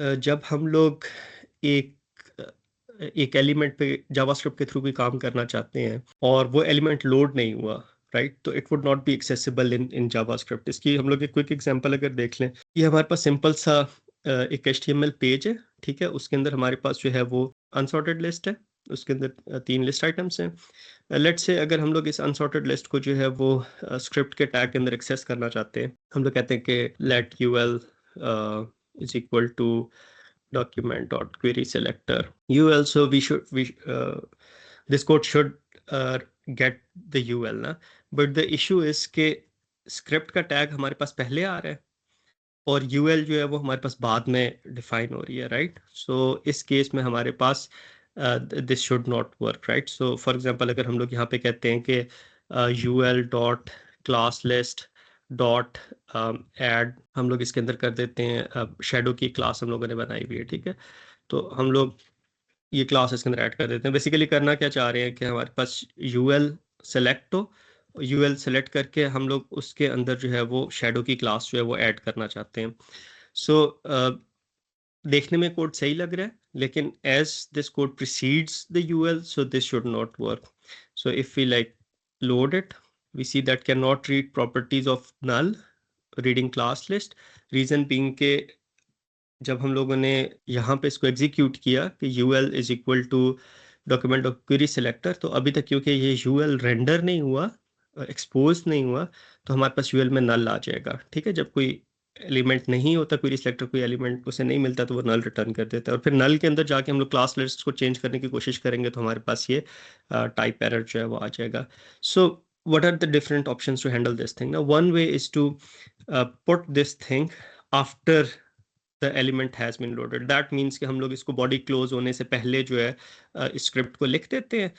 जब हम लोग एक एक एलिमेंट पे जावास्क्रिप्ट के थ्रू भी काम करना चाहते हैं और वो एलिमेंट लोड नहीं हुआ, राइट, तो it would not be accessible in JavaScript. इसकी हम लोग एक क्विक एग्जांपल अगर देख लें, ये हमारे पास सिंपल सा एक एचटीएमएल पेज है, ठीक है। उसके अंदर हमारे पास जो है वो अनसॉर्टेड लिस्ट है, उसके अंदर 3 लिस्ट आइटम्स हैं। लेट्स से अगर हम लोग इस अनसॉर्टेड लिस्ट को जो है वो स्क्रिप्ट के टैग के अंदर एक्सेस करना चाहते हैं, हम लोग कहते हैं कि let UL is equal to document.querySelector UL. So this code should get the UL ना, but the issue is कि स्क्रिप्ट का टैग हमारे पास पहले आ रहा है और UL जो है वो हमारे पास बाद में डिफाइन हो रही है, राइट। सो इस केस में हमारे पास this should not work, right. So for example अगर हम लोग यहाँ पे कहते हैं कि UL dot class list dot add, हम लोग इसके अंदर कर देते हैं शेडो की क्लास हम लोगों ने बनाई हुई है, ठीक है। तो हम लोग ये क्लास इसके अंदर ऐड कर देते हैं। बेसिकली करना क्या चाह रहे हैं कि हमारे पास यूएल सेलेक्ट हो, यूएल सेलेक्ट करके हम लोग उसके अंदर जो है वो शेडो की क्लास जो है वो ऐड करना चाहते हैं। सो देखने में कोड सही लग रहा है, लेकिन as this code precedes the UL, so this should not work. So if we like load it, we see that cannot read properties of null reading class list, reason being के जब हम लोगों ने यहाँ पे इसको एग्जीक्यूट किया कि UL is equal to document of query selector, तो अभी तक क्योंकि ये यूएल रेंडर नहीं हुआ, एक्सपोज नहीं हुआ, तो हमारे पास यूएल में नल आ जाएगा, ठीक है। जब कोई एलिमेंट नहीं होता क्वेरी सिलेक्टर, कोई एलिमेंट उसे नहीं मिलता, तो वो नल रिटर्न कर देता है। और फिर नल के अंदर जाके हम लोग क्लास लिस्ट को चेंज करने की कोशिश करेंगे तो हमारे पास ये टाइप एरर जो है वो आ जाएगा। सो what are the different options to handle this thing? Now, one way is to put this thing after the element has been loaded. That means कि हम लोग इसको बॉडी क्लोज होने से पहले जो है स्क्रिप्ट को लिख देते हैं।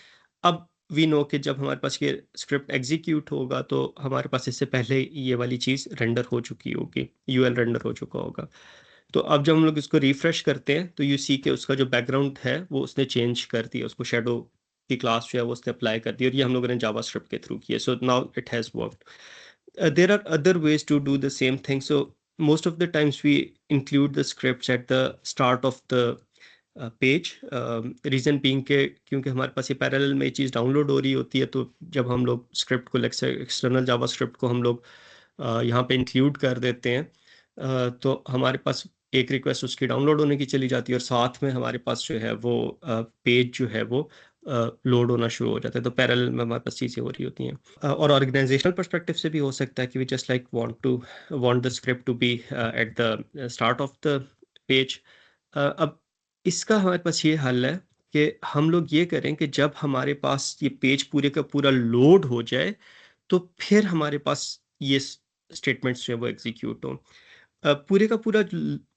अब वी नो कि जब हमारे पास ये स्क्रिप्ट एग्जीक्यूट होगा तो हमारे पास इससे पहले ये वाली चीज़ रेंडर हो चुकी होगी, यूएल रेंडर हो चुका होगा। तो अब जब हम लोग इसको रिफ्रेश करते हैं तो यू सी के उसका जो बैकग्राउंड है वो उसने चेंज कर दिया, उसको शेडो की क्लास जो है वो उसने अप्लाई कर दी, और ये हम लोगों ने जावास्क्रिप्ट के थ्रू किया। So now it has worked. There are other ways to do the same thing. So most of the times we include the scripts at the start of the page. Reason being के क्योंकि हमारे पास ये parallel में ये चीज़ download हो रही होती है, तो जब हम लोग स्क्रिप्ट को एक्सटर्नल जावास्क्रिप्ट को हम लोग यहाँ पे इंक्लूड कर देते हैं, तो हमारे पास एक रिक्वेस्ट उसकी डाउनलोड होने की चली जाती है और साथ में हमारे पास जो है वो पेज जो है वो लोड होना शुरू हो जाता है। तो पैरेलल में हमारे पास चीज़ें हो रही होती हैं। और ऑर्गेनाइजेशनल पर्सपेक्टिव से भी हो सकता है कि we just like want the script to be at the start of the page. अब इसका हमारे पास ये हल है कि हम लोग ये करें कि जब हमारे पास ये पेज पूरे का पूरा लोड हो जाए तो फिर हमारे पास ये स्टेटमेंट्स जो है वो एग्जीक्यूट हों। पूरे का पूरा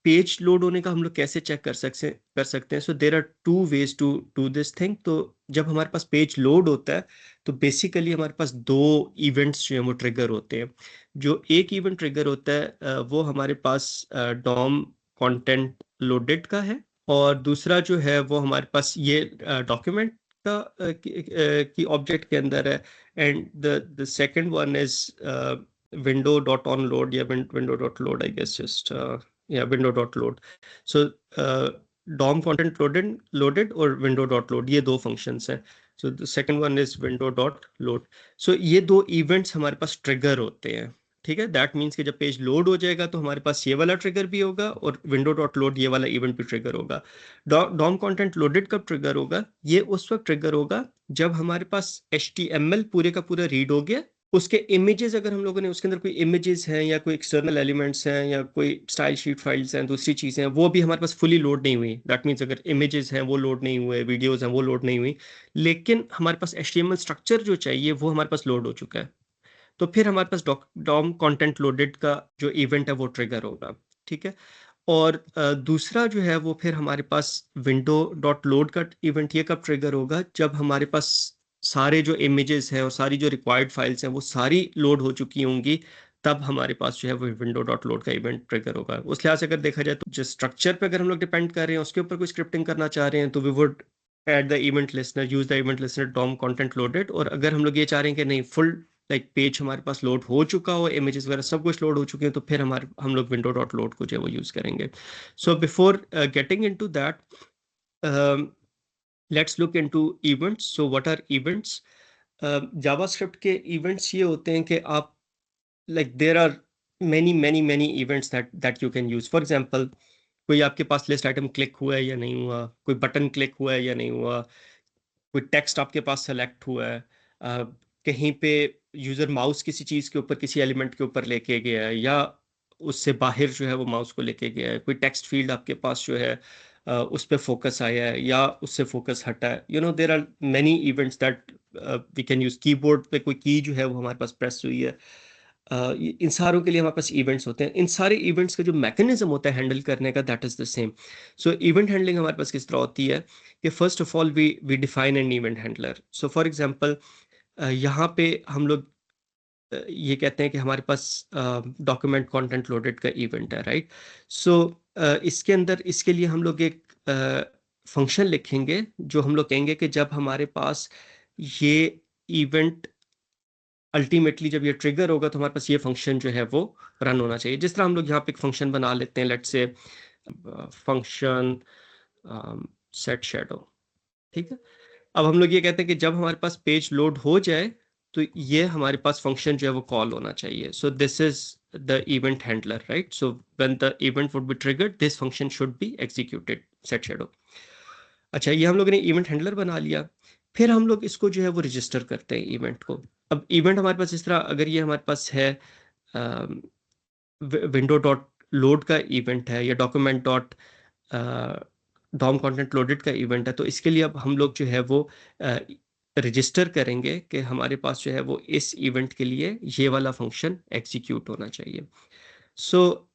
पेज लोड होने का हम लोग कैसे चेक कर सकते हैं? So there are two ways to do this thing. तो जब हमारे पास पेज लोड होता है तो बेसिकली हमारे पास दो इवेंट्स जो हैं वो ट्रिगर होते हैं। जो एक इवेंट ट्रिगर होता है वो हमारे पास डॉम कंटेंट लोडेड का है, और दूसरा जो है वो हमारे पास ये डॉक्यूमेंट का की ऑब्जेक्ट के अंदर है। And the second one is window dot on load या window dot load, I guess, just yeah, window dot load. So DOM content loaded और window dot load, ये दो functions हैं। So the second one is window dot load. So ये दो events हमारे पास trigger होते हैं, ठीक है। दैट मीन्स कि जब पेज लोड हो जाएगा तो हमारे पास ये वाला ट्रिगर भी होगा और विंडो डॉट लोड ये वाला इवेंट भी ट्रिगर होगा। डॉम कंटेंट लोडेड कब ट्रिगर होगा? ये उस वक्त ट्रिगर होगा जब हमारे पास HTML पूरे का पूरा रीड हो गया, उसके इमेजेस अगर हम लोगों ने उसके अंदर कोई इमेजेस हैं या कोई एक्सटर्नल एलिमेंट्स हैं या कोई स्टाइल शीट फाइल्स हैं, दूसरी चीज़ें हैं, वो भी हमारे पास फुली लोड नहीं हुई। दैट मीन्स अगर इमेजेस हैं वो लोड नहीं हुए, वीडियोस हैं वो लोड नहीं हुई, लेकिन हमारे पास HTML स्ट्रक्चर जो चाहिए वो हमारे पास लोड हो चुका है, तो फिर हमारे पास डॉम कंटेंट लोडेड का जो इवेंट है वो ट्रिगर होगा, ठीक है। और दूसरा जो है वो फिर हमारे पास विंडो डॉट लोड का इवेंट ये कब ट्रिगर होगा? जब हमारे पास सारे जो इमेजेस हैं और सारी जो रिक्वायर्ड फाइल्स हैं वो सारी लोड हो चुकी होंगी, तब हमारे पास जो है वो विंडो डॉट लोड का इवेंट ट्रिगर होगा। उस लिहाज से अगर देखा जाए तो जिस स्ट्रक्चर पे अगर हम लोग डिपेंड कर रहे हैं उसके ऊपर कोई स्क्रिप्टिंग करना चाह रहे हैं तो we would add the event listener, use the event listener DOM content loaded. और अगर हम लोग ये चाह रहे हैं कि नहीं, फुल लाइक पेज हमारे पास लोड हो चुका हो, इमेजेस वगैरह सब कुछ लोड हो चुके हैं, तो फिर हम लोग विंडो डॉट लोड को जो है वो यूज करेंगे. So before getting into that, let's look into events. So what are events? JavaScript के इवेंट्स ये होते हैं कि आप, like there are many events that you can use. For example, कोई आपके पास लिस्ट आइटम क्लिक हुआ है या नहीं हुआ, कोई बटन क्लिक हुआ है या नहीं हुआ, कोई टेक्स्ट आपके पास सेलेक्ट हुआ है, कहीं पे यूजर माउस किसी चीज के ऊपर, किसी एलिमेंट के ऊपर लेके गया है, या उससे बाहर जो है वो माउस को लेके गया है, कोई टेक्स्ट फील्ड आपके पास जो है उस पे फोकस आया है या उससे फोकस हटा है. There are many events that we can use. Keyboard पे कोई की जो है वो हमारे पास प्रेस हुई है, इन सारों के लिए हमारे पास इवेंट्स होते हैं. इन सारे इवेंट्स का जो मैकेनिज्म होता है हैंडल करने का, that is the same. So event handling हमारे पास किस तरह होती है कि first of all we define an event handler. So for example, यहाँ पे हम लोग ये कहते हैं कि हमारे पास डॉक्यूमेंट कंटेंट लोडेड का इवेंट है, राइट. सो इसके अंदर, इसके लिए हम लोग एक फंक्शन लिखेंगे जो हम लोग कहेंगे कि जब हमारे पास ये इवेंट अल्टीमेटली जब ये ट्रिगर होगा तो हमारे पास ये फंक्शन जो है वो रन होना चाहिए. जिस तरह हम लोग यहाँ पे एक फंक्शन बना लेते हैं, लेट्स से फंक्शन सेट शैडो, ठीक है. अब हम लोग ये कहते हैं कि जब हमारे पास पेज लोड हो जाए तो ये हमारे पास फंक्शन जो है वो कॉल होना चाहिए. सो this is the event handler, right. So when the event would be triggered, this function should be executed, set shadow. अच्छा, ये हम लोगों ने इवेंट हैंडलर बना लिया. फिर हम लोग इसको जो है वो रजिस्टर करते हैं इवेंट को. अब इवेंट हमारे पास इस तरह, अगर ये हमारे पास है विंडो डॉट लोड का इवेंट है या document dot DOM content loaded का इवेंट है, तो इसके लिए अब हम लोग जो है वो रजिस्टर करेंगे कि हमारे पास जो है वो इस इवेंट के लिए ये वाला फंक्शन एग्जीक्यूट होना चाहिए. सो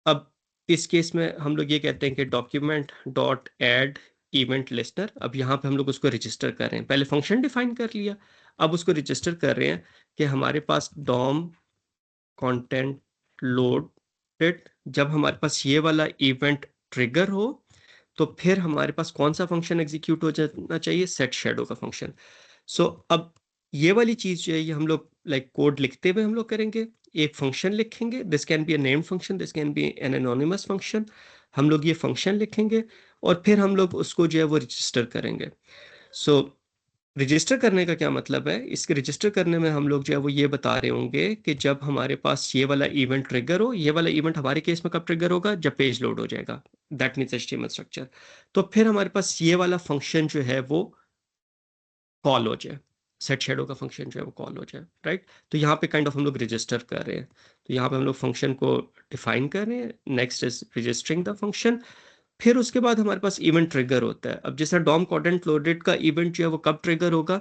अब इस केस में हम लोग ये कहते हैं कि document dot add event listener. अब यहाँ पे हम लोग उसको रजिस्टर कर रहे हैं. पहले फंक्शन डिफाइन कर लिया, अब उसको रजिस्टर कर रहे हैं कि हमारे पास डॉम कंटेंट लोडेड, जब हमारे पास ये वाला इवेंट ट्रिगर हो तो फिर हमारे पास कौन सा फंक्शन एग्जीक्यूट हो जाना चाहिए, सेट शैडो का फंक्शन. सो अब ये वाली चीज जो है ये हम लोग लाइक कोड लिखते हुए हम लोग करेंगे. एक फंक्शन लिखेंगे, this can be a named function, this can B N anonymous function. हम लोग ये फंक्शन लिखेंगे और फिर हम लोग उसको जो है वो रजिस्टर करेंगे. सो रजिस्टर करने का क्या मतलब है? इसके रजिस्टर करने में हम लोग जो है वो ये बता रहे होंगे कि जब हमारे पास ये वाला इवेंट ट्रिगर हो, ये वाला इवेंट हमारे केस में कब ट्रिगर होगा, जब पेज लोड हो जाएगा, दैट मीन्स एचटीएमएल स्ट्रक्चर. तो फिर हमारे पास ये वाला फंक्शन जो है वो कॉल हो जाए, सेट शैडो का फंक्शन जो है वो कॉल हो जाए, राइट. तो यहाँ पे काइंड ऑफ हम लोग रजिस्टर कर रहे हैं. तो यहाँ पे हम लोग फंक्शन को डिफाइन कर रहे हैं. Next is registering the function. फिर उसके बाद हमारे पास इवेंट ट्रिगर होता है. अब जैसे डॉम कंटेंट लोडेड का इवेंट जो है वो कब ट्रिगर होगा,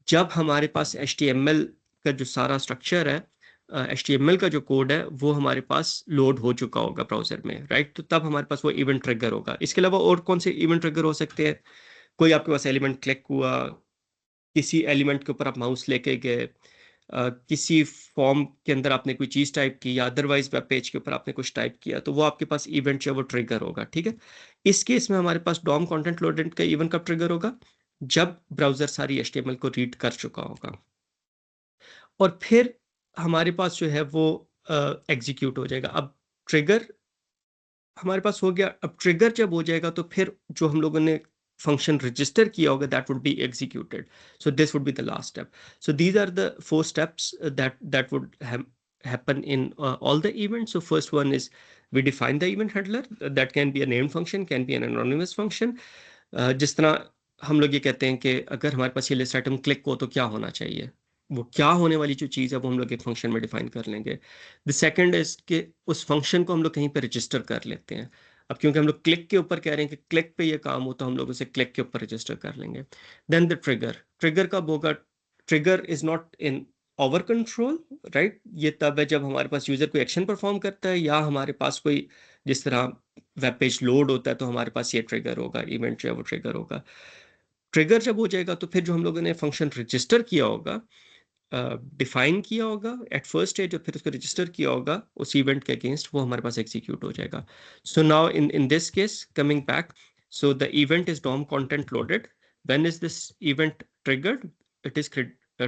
जब हमारे पास HTML का जो सारा स्ट्रक्चर है, HTML का जो कोड है वो हमारे पास लोड हो चुका होगा ब्राउजर में, राइट. तो तब हमारे पास वो इवेंट ट्रिगर होगा. इसके अलावा और कौन से इवेंट ट्रिगर हो सकते हैं? कोई आपके पास एलिमेंट क्लिक हुआ, किसी एलिमेंट के ऊपर आप माउस लेके गए, किसी फॉर्म के अंदर आपने कोई चीज टाइप की, या अदरवाइज वेब पेज के ऊपर आपने कुछ टाइप किया, तो वो आपके पास इवेंट जो है वो ट्रिगर होगा, ठीक है. इस केस में हमारे पास डॉम कंटेंट लोडेड का इवेंट कब ट्रिगर होगा, जब ब्राउजर सारी HTML को रीड कर चुका होगा. और फिर हमारे पास जो है वो एग्जीक्यूट हो जाएगा. अब ट्रिगर हमारे पास हो गया. अब ट्रिगर जब हो जाएगा तो फिर जो हम लोगों ने फंक्शन रजिस्टर किया होगा, that would be executed. So this would be the last step. So these are the 4 steps that would happen in all the events. So first one is we define the event handler. That can be a named function, can be an anonymous function. जिस तरह हम लोग ये कहते हैं कि अगर हमारे पास ये लिस्ट आइटम क्लिक हो तो क्या होना चाहिए, वो क्या होने वाली जो चीज़ है वो हम लोग एक फंक्शन में डिफाइन कर लेंगे. द सेकंड इज कि उस फंक्शन को हम लोग कहीं पे रजिस्टर कर लेते हैं. अब क्योंकि हम लोग क्लिक के ऊपर कह रहे हैं कि क्लिक पे ये काम हो, तो हम लोग उसे क्लिक के ऊपर रजिस्टर कर लेंगे. Then the trigger. ट्रिगर कब होगा? Trigger is not in over control, right. ये तब है जब हमारे पास यूजर कोई एक्शन परफॉर्म करता है, या हमारे पास कोई, जिस तरह वेब पेज लोड होता है तो हमारे पास ये ट्रिगर होगा, इवेंट जो है वो ट्रिगर होगा. ट्रिगर जब हो जाएगा तो फिर जो हम लोगों ने फंक्शन रजिस्टर किया होगा, डिफाइन किया होगा एट फर्स्ट स्टेज, और फिर उसको रजिस्टर किया होगा उस इवेंट के अगेंस्ट, वो हमारे पास एग्जीक्यूट हो जाएगा. So now in this case, coming back, so the event is DOM content loaded. When is this event triggered? It is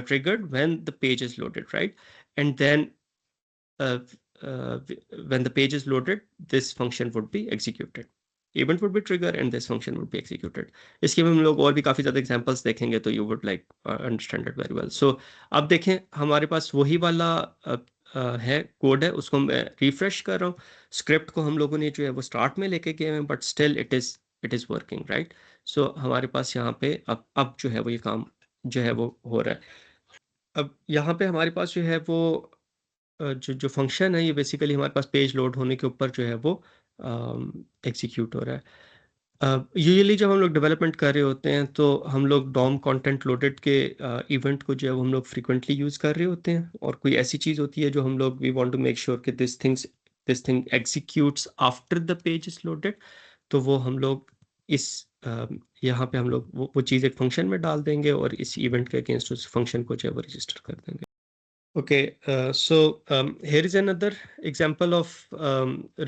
triggered when the page is loaded, right? And then uh, when the page is loaded, this function would be executed. Event would be triggered and this function would be executed. इसके में हम लोग और भी काफ़ी ज़्यादा examples देखेंगे तो you would like understand it very well. So अब देखें हमारे पास वही वाला है कोड है, उसको मैं रिफ्रेश कर रहा हूँ. स्क्रिप्ट को हम लोगों ने जो है वो स्टार्ट में लेके गए हैं but still it is working, right? So हमारे पास यहाँ पे अब जो है वो ये काम जो है वो हो रहा है. अब यहाँ पे हमारे पास जो है वो जो फंक्शन है ये बेसिकली हमारे पास पेज लोड होने के ऊपर जो है वो एग्जीक्यूट हो रहा है. यूजुअली जब हम लोग डेवलपमेंट कर रहे होते हैं तो हम लोग डॉम कंटेंट लोडेड के इवेंट को जो है वो हम लोग फ्रीक्वेंटली यूज़ कर रहे होते हैं, और कोई ऐसी चीज़ होती है जो हम लोग we want to make sure कि this thing executes after the page is loaded, तो वो हम लोग इस यहाँ पे हम लोग वो चीज़ एक फंक्शन में डाल देंगे और इस इवेंट के अगेंस्ट उस फंक्शन को जो है वो रजिस्टर कर देंगे. Okay, here is another example of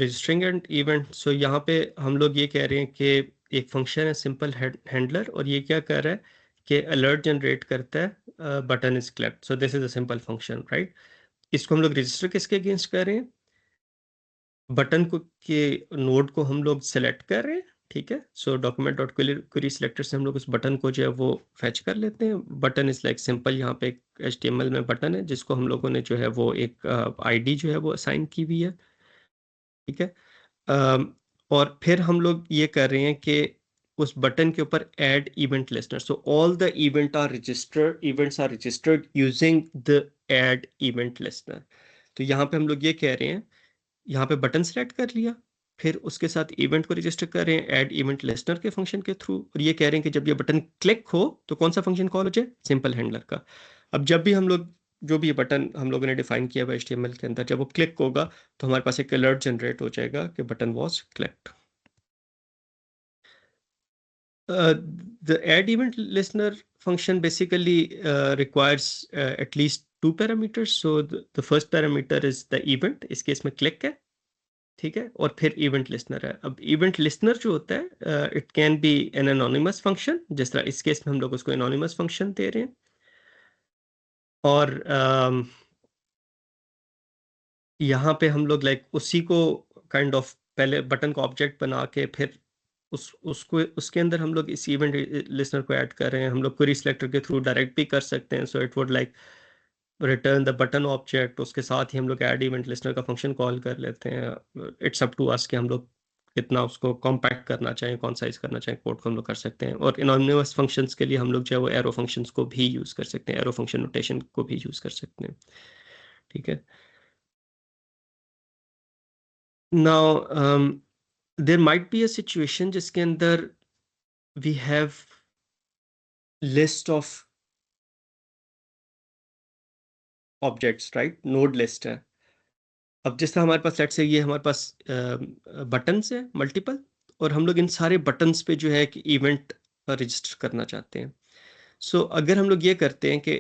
registering an event. So यहाँ पे हम लोग ये कह रहे हैं कि एक फंक्शन है सिंपल हैंडलर और ये क्या कर रहा है कि अलर्ट जनरेट करता है button is clicked. So this is a simple function, right? इसको हम लोग रजिस्टर किसके अगेंस्ट कर रहे हैं? बटन को के नोड को हम लोग सेलेक्ट कर रहे हैं, ठीक है? सो डॉक्यूमेंट डॉट क्वेरी सिलेक्टर से हम लोग उस बटन को जो है वो फैच कर लेते हैं. बटन इज लाइक सिंपल, यहाँ पे एक HTML में बटन है जिसको हम लोगों ने जो है वो एक ID जो है वो असाइन की हुई है, ठीक है? और फिर हम लोग ये कर रहे हैं कि उस बटन के ऊपर add event listener. So all the events are registered using the add event listener. तो यहाँ पे हम लोग ये कह रहे हैं, यहाँ पे बटन सेलेक्ट कर लिया, फिर उसके साथ इवेंट को रजिस्टर कर रहे हैं ऐड इवेंट लिस्टनर के फंक्शन के थ्रू, और ये कह रहे हैं कि जब ये बटन क्लिक हो तो कौन सा फंक्शन कॉल हो जाए? सिंपल हैंडलर का. अब जब भी हम लोग जो भी ये बटन हम लोगों ने डिफाइन किया हुआ HTML के अंदर, जब वो क्लिक होगा तो हमारे पास एक अलर्ट जनरेट हो जाएगा कि button was clicked. The add event listener function basically requires at least two parameters. So the first parameter is the event, इस केस में click है, ठीक है? और फिर इवेंट लिस्टनर है. अब इवेंट लिस्टनर जो होता है it can B N anonymous function, जिस तरह इस केस में हम लोग उसको एनोनिमस फंक्शन दे रहे हैं. और यहाँ पे हम लोग लाइक उसी को काइंड ऑफ पहले बटन को ऑब्जेक्ट बना के फिर उसको उसके अंदर हम लोग इस इवेंट लिस्टनर को ऐड कर रहे हैं. हम लोग क्वेरी सिलेक्टर के थ्रू डायरेक्ट भी कर सकते हैं. So it would like return the button object, उसके साथ ही हम लोग ऐड इवेंट लिस्टनर का फंक्शन कॉल कर लेते हैं. इट्स अप टू अस कि हम लोग कितना उसको कॉम्पैक्ट करना चाहें, कौन साइज करना चाहें कोड को हम लोग कर सकते हैं. और एनोनिमस फंक्शंस के लिए हम लोग जो है वो एरो फंक्शंस को भी यूज़ कर सकते हैं, एरो फंक्शन नोटेशन को भी यूज़ कर सकते हैं, ठीक है? Now there might be a situation जिसके अंदर we have list of objects, right? Node list है. अब जिस तरह हमारे पास लेट्स से ये हमारे पास बटन्स है मल्टीपल, और हम लोग इन सारे बटन्स पे जो है कि इवेंट रजिस्टर करना चाहते हैं. सो अगर हम लोग ये करते हैं कि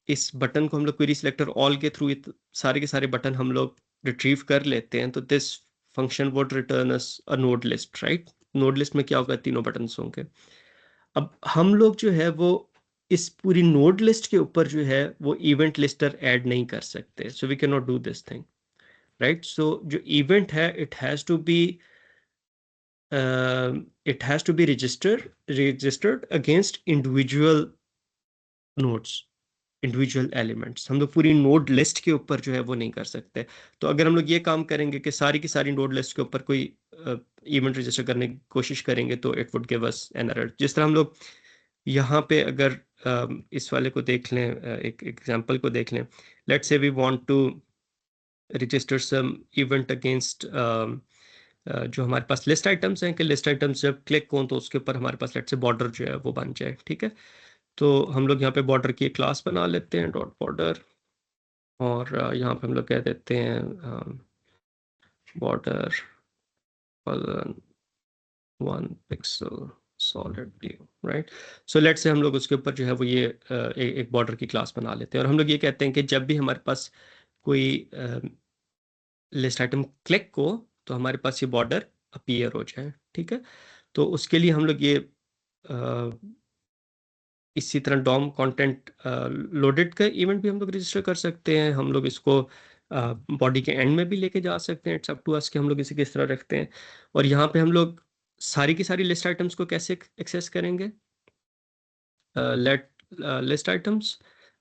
इस बटन को हम लोग क्वेरी सिलेक्टर ऑल के थ्रू सारे के सारे बटन हम लोग रिट्रीव कर लेते हैं, तो this function would return us a node list, right? Node list में क्या होगा? तीनों बटन्स होंगे. अब हम लोग जो है वो इस पूरी नोड लिस्ट के ऊपर जो है वो इवेंट लिस्टर ऐड नहीं कर सकते. So we can not do this thing, right? So जो इवेंट है it has to be registered against individual nodes, individual elements. हम लोग पूरी नोड लिस्ट के ऊपर जो है वो नहीं कर सकते. तो अगर हम लोग ये काम करेंगे कि सारी की सारी नोड लिस्ट के ऊपर कोई इवेंट रजिस्टर करने की कोशिश करेंगे तो it would give us an error. जिस तरह हम लोग यहाँ पे अगर इस वाले को देख लें, एक एग्जांपल को देख लें. Let's say we want to register some event against जो हमारे पास लिस्ट आइटम्स हैं, कि लिस्ट आइटम्स जब क्लिक हो तो उसके ऊपर हमारे पास लेट्स से बॉर्डर जो है वो बन जाए, ठीक है? तो हम लोग यहाँ पे बॉर्डर की एक क्लास बना लेते हैं, डॉट बॉर्डर, और यहाँ पे हम लोग कह देते हैं border 1 pixel solid blue, right? So let's say हम लोग उसके ऊपर जो है वो ये एक बॉर्डर की क्लास बना लेते हैं, और हम लोग ये कहते हैं कि जब भी हमारे पास कोई लिस्ट आइटम क्लिक हो तो हमारे पास ये बॉर्डर अपीयर हो जाए, ठीक है? तो उसके लिए हम लोग ये इसी तरह डॉम कंटेंट लोडेड का इवेंट भी हम लोग रजिस्टर कर सकते हैं। हम लोग इसको बॉडी के एंड में भी लेके जा सकते हैं। इट्स अप टू अस कि हम लोग इसे किस तरह रखते हैं। और यहाँ पे हम लोग सारी की सारी लिस्ट आइटम्स को कैसे एक्सेस करेंगे? लेट लिस्ट आइटम्स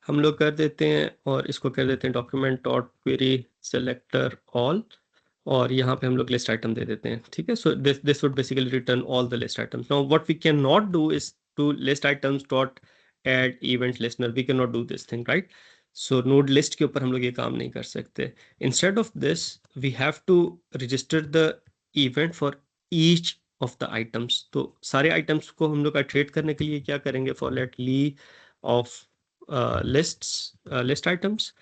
हम लोग कर देते हैं और इसको कर देते हैं document dot query selector all, और यहाँ पे हम लोग लिस्ट आइटम दे देते हैं। ठीक है, so this would basically return all the list items. Now what we can not do is to list items dot add event listener, we can not do this thing, right? So node list के ऊपर हम लोग ये काम नहीं कर सकते। Instead of this we have to register the event for each of the items. तो सारे आइटम्स को हम लोग ट्रेड करने के लिए क्या करेंगे? For let li of list items.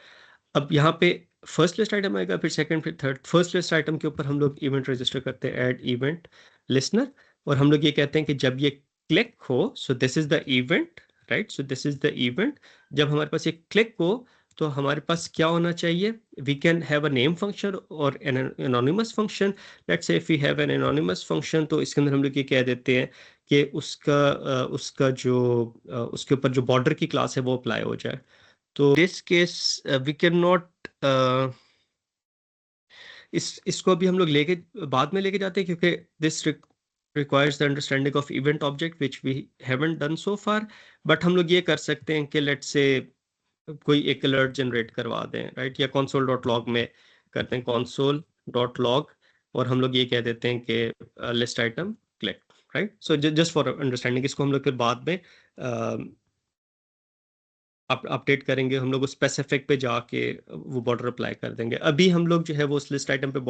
अब यहाँ पे फर्स्ट लिस्ट आइटम आएगा, फिर सेकंड, फिर थर्ड। फर्स्ट लिस्ट आइटम के ऊपर हम लोग इवेंट रजिस्टर करते हैं ऐड इवेंट लिस्नर, और हम लोग ये कहते हैं कि जब ये क्लिक हो, सो this is the event, right? So this is the event. जब हमारे पास ये क्लिक हो तो हमारे पास क्या होना चाहिए? We can have a name function और an anonymous function. Let's say if we have an anonymous function, तो इसके अंदर हम लोग ये कह देते हैं कि उसका जो उसके ऊपर जो बॉर्डर की क्लास है वो अप्लाई हो जाए। तो this case we can not, इसको अभी हम लोग लेके बाद में लेके जाते हैं, क्योंकि this requires the understanding of event object which we haven't done so far। But हम लोग ये कर सकते हैं कि लेट्स से कोई एक अलर्ट जनरेट करवा दें, राइट? या console डॉट लॉग में करते हैं console डॉट लॉग, और हम लोग ये कह देते हैं कि list item click, right? So just for understanding, इसको हम लोग फिर बाद में अपडेट करेंगे। हम लोग उस स्पेसिफिक पे जाके वो बॉर्डर अप्लाई कर देंगे। अभी हम लोग जो है वो उस लिस्ट आइटम पे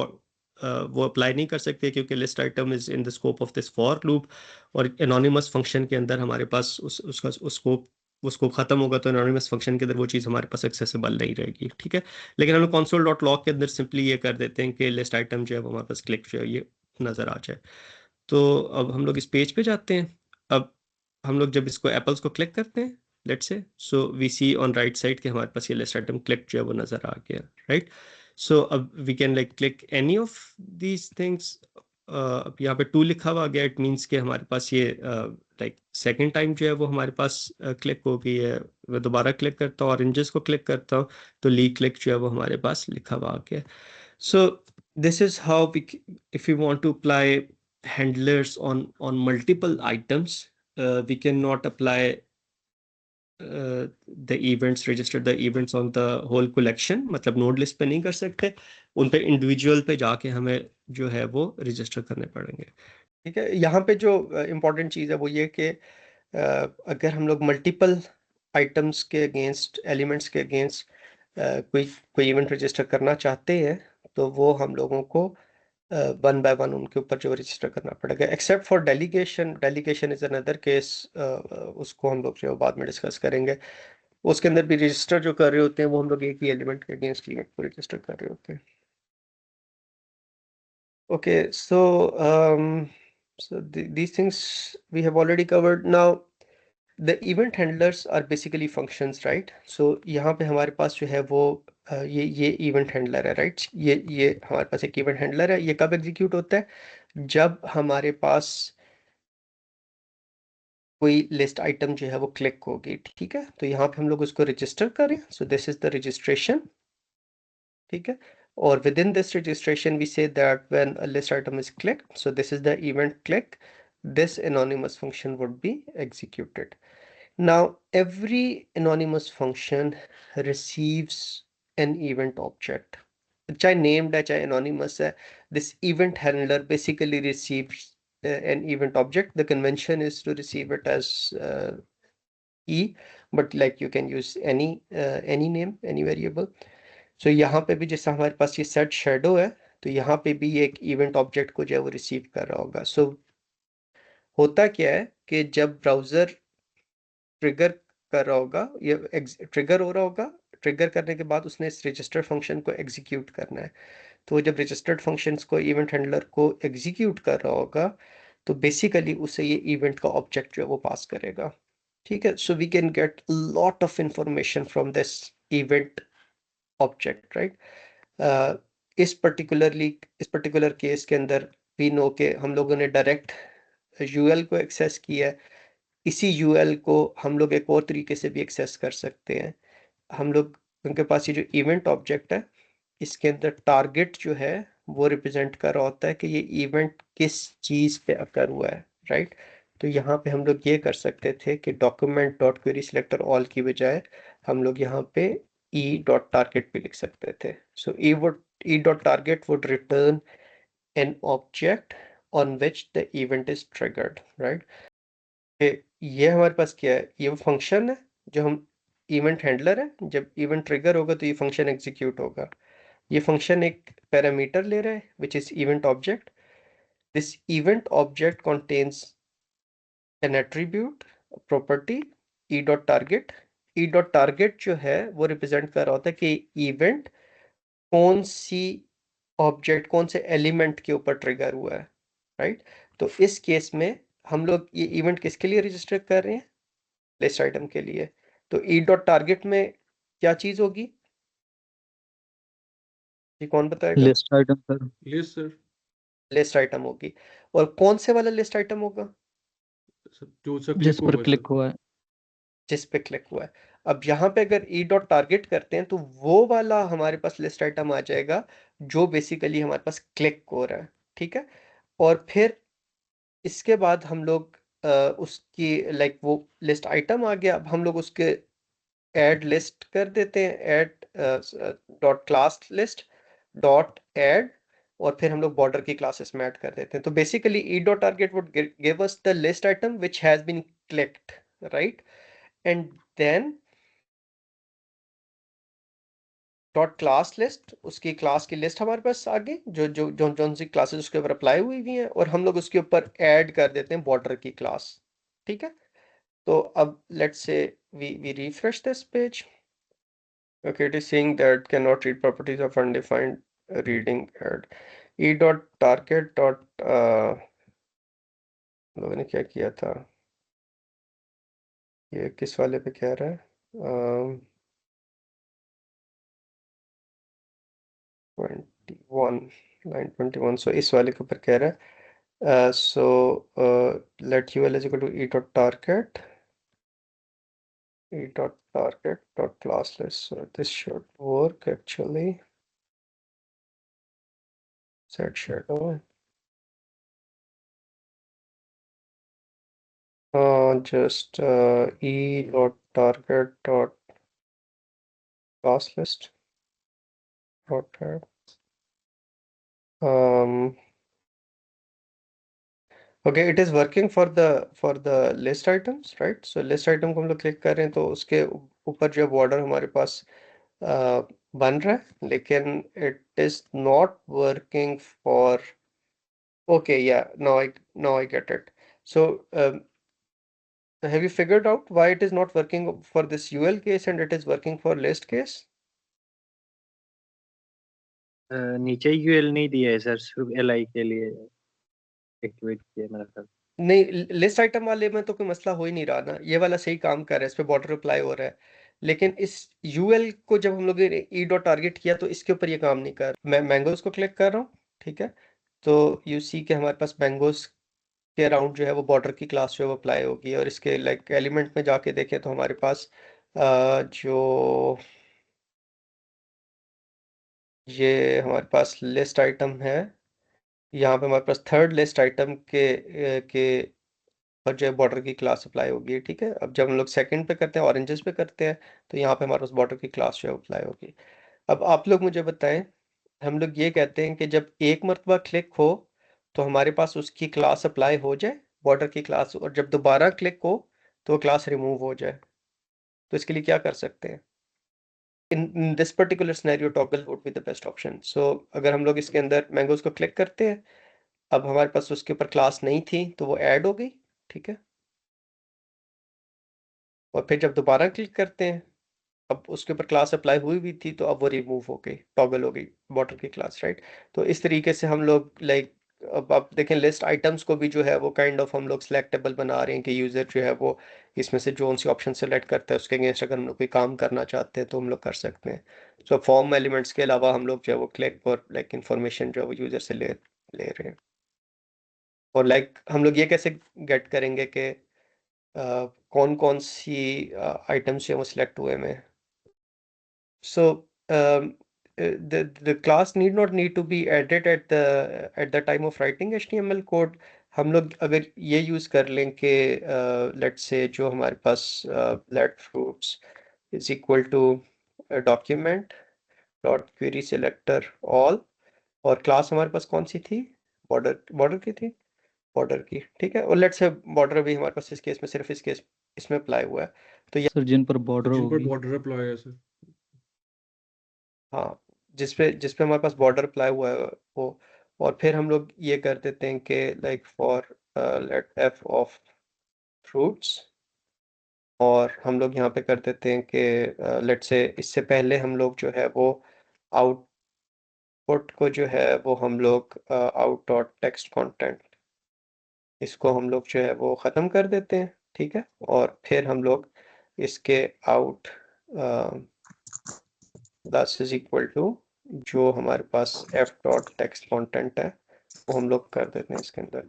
वो अप्लाई नहीं कर सकते, क्योंकि list item is in the scope of this for loop, और एनोनिमस फंक्शन के अंदर हमारे पास उसका वो स्कोप खत्म होगा, तो एनोनिमस फंक्शन के अंदर वो चीज़ हमारे पास एक्सेसिबल नहीं रहेगी। ठीक है, लेकिन हम लोग कंसोल डॉट लॉग के अंदर सिंपली ये कर देते हैं कि लिस्ट आइटम जो है वो हमारे पास क्लिक जो है ये नज़र आ जाए। तो अब हम लोग इस पेज पे जाते हैं। अब हम लोग जब इसको एप्पल्स को क्लिक करते हैं, let's say, so we see on right side कि हमारे पास ये लिस्ट आइटम क्लिक जो है वो नजर आ गया, राइट? सो अब we can like click any of these things. अब यहाँ पे टू लिखा हुआ गया, इट मीन्स कि हमारे पास ये लाइक सेकेंड टाइम जो है वो हमारे पास क्लिक हो गई है। मैं दोबारा क्लिक करता हूँ, ऑरेंजेस को क्लिक करता हूँ, तो ली क्लिक जो है वो हमारे पास लिखा हुआ आ गया। So this is how we, if we want to apply handlers on multiple items, we cannot apply the events, register the events on the whole collection, मतलब नोड लिस्ट पे नहीं कर सकते, उन पे इंडिविजुअल पे जाके हमें जो है वो रजिस्टर करने पड़ेंगे। ठीक है, यहाँ पे जो इम्पोर्टेंट चीज़ है वो ये कि अगर हम लोग मल्टीपल आइटम्स के अगेंस्ट, एलिमेंट्स के अगेंस्ट कोई इवेंट रजिस्टर करना चाहते हैं, तो वो हम लोगों को वन बाय वन उनके ऊपर जो रजिस्टर करना पड़ेगा, except for delegation. Delegation is another case, उसको हम लोग जो बाद में डिस्कस करेंगे। उसके अंदर भी रजिस्टर जो कर रहे होते हैं वो हम लोग एक ही एलिमेंट के अगेंस्ट इवेंट को रजिस्टर कर रहे होते हैं। Okay, so these things we have already covered. Now the event handlers are basically functions, right? So यहाँ पे हमारे पास जो है वो ये इवेंट हैंडलर है, राइट? ये हमारे पास एक इवेंट हैंडलर है। ये कब एग्जीक्यूट होता है? जब हमारे पास कोई लिस्ट आइटम जो है वो क्लिक होगी। ठीक है, तो यहाँ पे हम लोग उसको रजिस्टर करें। So this is the registration. ठीक है, और within this registration we say that when a list item is clicked, so this is the event click, this anonymous function would be executed. Now, every anonymous function receives an event object. चाहे named है चाहे anonymous है, this event handler basically receives an event object. The convention is to receive it as E, but like you can use any name, any variable. So यहाँ पे भी जैसा हमारे पास ये set shadow है, तो यहाँ पे भी एक event object को जो है वो receive कर रहा होगा। So होता क्या है कि जब ब्राउजर ट्रिगर कर रहा होगा, ये ट्रिगर हो रहा होगा, ट्रिगर करने के बाद उसने इस रजिस्टर फंक्शन को एग्जीक्यूट करना है। तो जब रजिस्टर्ड फंक्शंस को इवेंट हैंडलर को एग्जीक्यूट कर रहा होगा, तो बेसिकली उसे ये इवेंट का ऑब्जेक्ट जो है वो पास करेगा। ठीक है, so we can get lot of information from this event object, right? इस पर्टिकुलर केस के अंदर वी नो के हम लोगों ने डायरेक्ट यूएल को एक्सेस किया है, इसी यूएल को हम लोग एक और तरीके से भी एक्सेस कर सकते हैं। हम लोग उनके पास ये जो इवेंट ऑब्जेक्ट है, इसके अंदर टारगेट जो है वो रिप्रेजेंट कर रहा होता है कि ये इवेंट किस चीज़ पे अकर हुआ है, राइट। तो यहाँ पे हम लोग ये कर सकते थे कि document dot query selector all की बजाय हम लोग यहाँ पे ई डॉट टारगेट भी लिख सकते थे। So e dot target would return an object on which the event is triggered, right. ये हमारे पास क्या है, ये वो फंक्शन है जो हम इवेंट हैंडलर है, जब इवेंट ट्रिगर होगा तो ये फंक्शन एग्जीक्यूट होगा। ये फंक्शन एक पैरामीटर ले रहा है which is event object. This event object contains an attribute property e dot target। e dot target जो है वो रिप्रेजेंट कर रहा होता है कि इवेंट कौन सी ऑब्जेक्ट कौन से एलिमेंट के ऊपर ट्रिगर हुआ है, राइट। तो इस केस में हम लोग ये इवेंट किसके लिए रजिस्टर कर रहे हैं, लिस्ट आइटम के लिए। तो ई डॉट टारगेट में क्या चीज होगी, ये कौन बताएगा। List item sir. Yes sir. List item होगी। और कौन से वाला लिस्ट आइटम होगा, जो सा जिस क्लिक पर होगा क्लिक सर। हुआ है। जिस पे क्लिक हुआ है। अब यहाँ पे अगर ई डॉट टारगेट करते हैं तो वो वाला हमारे पास लिस्ट आइटम आ जाएगा जो बेसिकली हमारे पास क्लिक हो रहा है, ठीक है। और फिर इसके बाद हम लोग उसकी लाइक वो लिस्ट आइटम आ गया, अब हम लोग उसके ऐड लिस्ट कर देते हैं, add dot class list dot add, और फिर हम लोग बॉर्डर की क्लासेस में ऐड कर देते हैं। तो basically e dot target would give us the list item which has been clicked, right. And then dot class list, उसकी क्लास की लिस्ट हमारे पास आ गई जो जो जो जो सी क्लासेस उसके ऊपर अप्लाई हुई हुई हैं, और हम लोग उसके ऊपर ऐड कर देते हैं बॉर्डर की क्लास, ठीक है। तो अब let's say we refresh this page. Okay, it is saying that cannot read properties of undefined reading add e dot target dot लोगों ने क्या किया था, ये किस वाले पे कह रहा है, 21 लाइन 21, सो इस वाले के ऊपर कह रहा है। सो let ul is equal to e dot target dot class list, so this should work actually. Set shadow, just e dot target dot class list dot add. Okay, it is working for the list items, right? So list item को हम लोग click कर रहे हैं तो उसके ऊपर जो बॉर्डर हमारे पास बन रहा है, लेकिन it is not working for, okay, yeah, now I get it. So have you figured out why it is not working for this UL case and it is working for list case? नीचे UL नहीं दिया है sir, सिर्फ LI के लिए activate किया मेरा sir. नहीं, लिस्ट आइटम वाले में तो कोई मसला हो ही नहीं रहा ना, ये वाला सही काम कर रहा है, इस पे बॉर्डर अप्लाई हो रहा है। लेकिन इस यूएल को जब हम लोग ने ई डॉट टारगेट किया तो इसके ऊपर ये काम नहीं कर, मैं मैंगोज को क्लिक कर रहा हूँ, ठीक है। तो यू सी के हमारे पास मैंगोज के अराउंड जो है वो बॉर्डर की क्लास जो है वो अप्लाई होगी, और इसके लाइक एलिमेंट में जाके देखें तो हमारे पास जो ये हमारे पास लिस्ट आइटम है, यहाँ पे हमारे पास थर्ड लिस्ट आइटम के और जो है बॉर्डर की क्लास अप्लाई होगी, ठीक है। अब जब हम लोग सेकंड पे करते हैं, ऑरेंजेस पे करते हैं, तो यहाँ पे हमारे पास बॉर्डर की क्लास जो है अप्लाई होगी। अब आप लोग मुझे बताएं, हम लोग ये कहते हैं कि जब एक मरतबा क्लिक हो तो हमारे पास उसकी क्लास अप्लाई हो जाए, बॉर्डर की क्लास, और जब दोबारा क्लिक हो तो वो क्लास रिमूव हो जाए। तो इसके लिए क्या कर सकते हैं, in this particular scenario toggle would be the best option. So अगर हम लोग इसके अंदर मैंगोज को क्लिक करते हैं, अब हमारे पास उसके ऊपर क्लास नहीं थी तो वो ऐड हो गई, ठीक है। और फिर जब दोबारा क्लिक करते हैं, अब उसके ऊपर क्लास अप्लाई हुई भी थी तो अब वो रिमूव हो गई, टॉगल हो गई बॉर्डर की क्लास, राइट। तो इस तरीके से हम लोग लाइक, अब आप देखें लिस्ट आइटम्स को भी जो है वो काइंड ऑफ हम लोग सिलेक्टेबल बना रहे हैं कि यूज़र जो है वो इसमें से जो सी ऑप्शन सेलेक्ट करता है उसके अगेंस्ट अगर हम लोग कोई काम करना चाहते हैं तो हम लोग कर सकते हैं। सो फॉर्म एलिमेंट्स के अलावा हम लोग जो है वो क्लिक और लाइक इंफॉर्मेशन जो है वो यूज़र से ले ले रहे हैं। और लाइक हम लोग ये कैसे गेट करेंगे कि कौन कौन सी आइटम्स जो वो सिलेक्ट हुए में. So the class need to be added at the time of writing HTML code. हम लोग अगर ये यूज कर लें कि लेट्स से जो हमारे पास black fruits is equal to document dot query selector all, और क्लास हमारे पास कौन सी थी, बॉर्डर की थी, बॉर्डर की, ठीक है. और लेट्स से बॉर्डर भी हमारे पास इस केस में सिर्फ इस केस इसमें अप्लाई हुआ है, तो सर जिन पर बॉर्डर जिन पर होगी. बॉर्डर अप्लाई है सर. हाँ, जिस पे हमारे पास बॉर्डर अप्लाई हुआ है वो, और फिर हम लोग ये कर देते हैं कि like for let f of fruits, और हम लोग यहाँ पे कर देते हैं कि लेट से इससे पहले हम लोग जो है वो आउटपुट को जो है वो हम लोग आउट डॉट टेक्स्ट कंटेंट, इसको हम लोग जो है वो ख़त्म कर देते हैं, ठीक है. और फिर हम लोग इसके out plus is equal to जो हमारे पास f डॉट टेक्स्ट कंटेंट है वो हम लोग कर देते हैं इसके अंदर,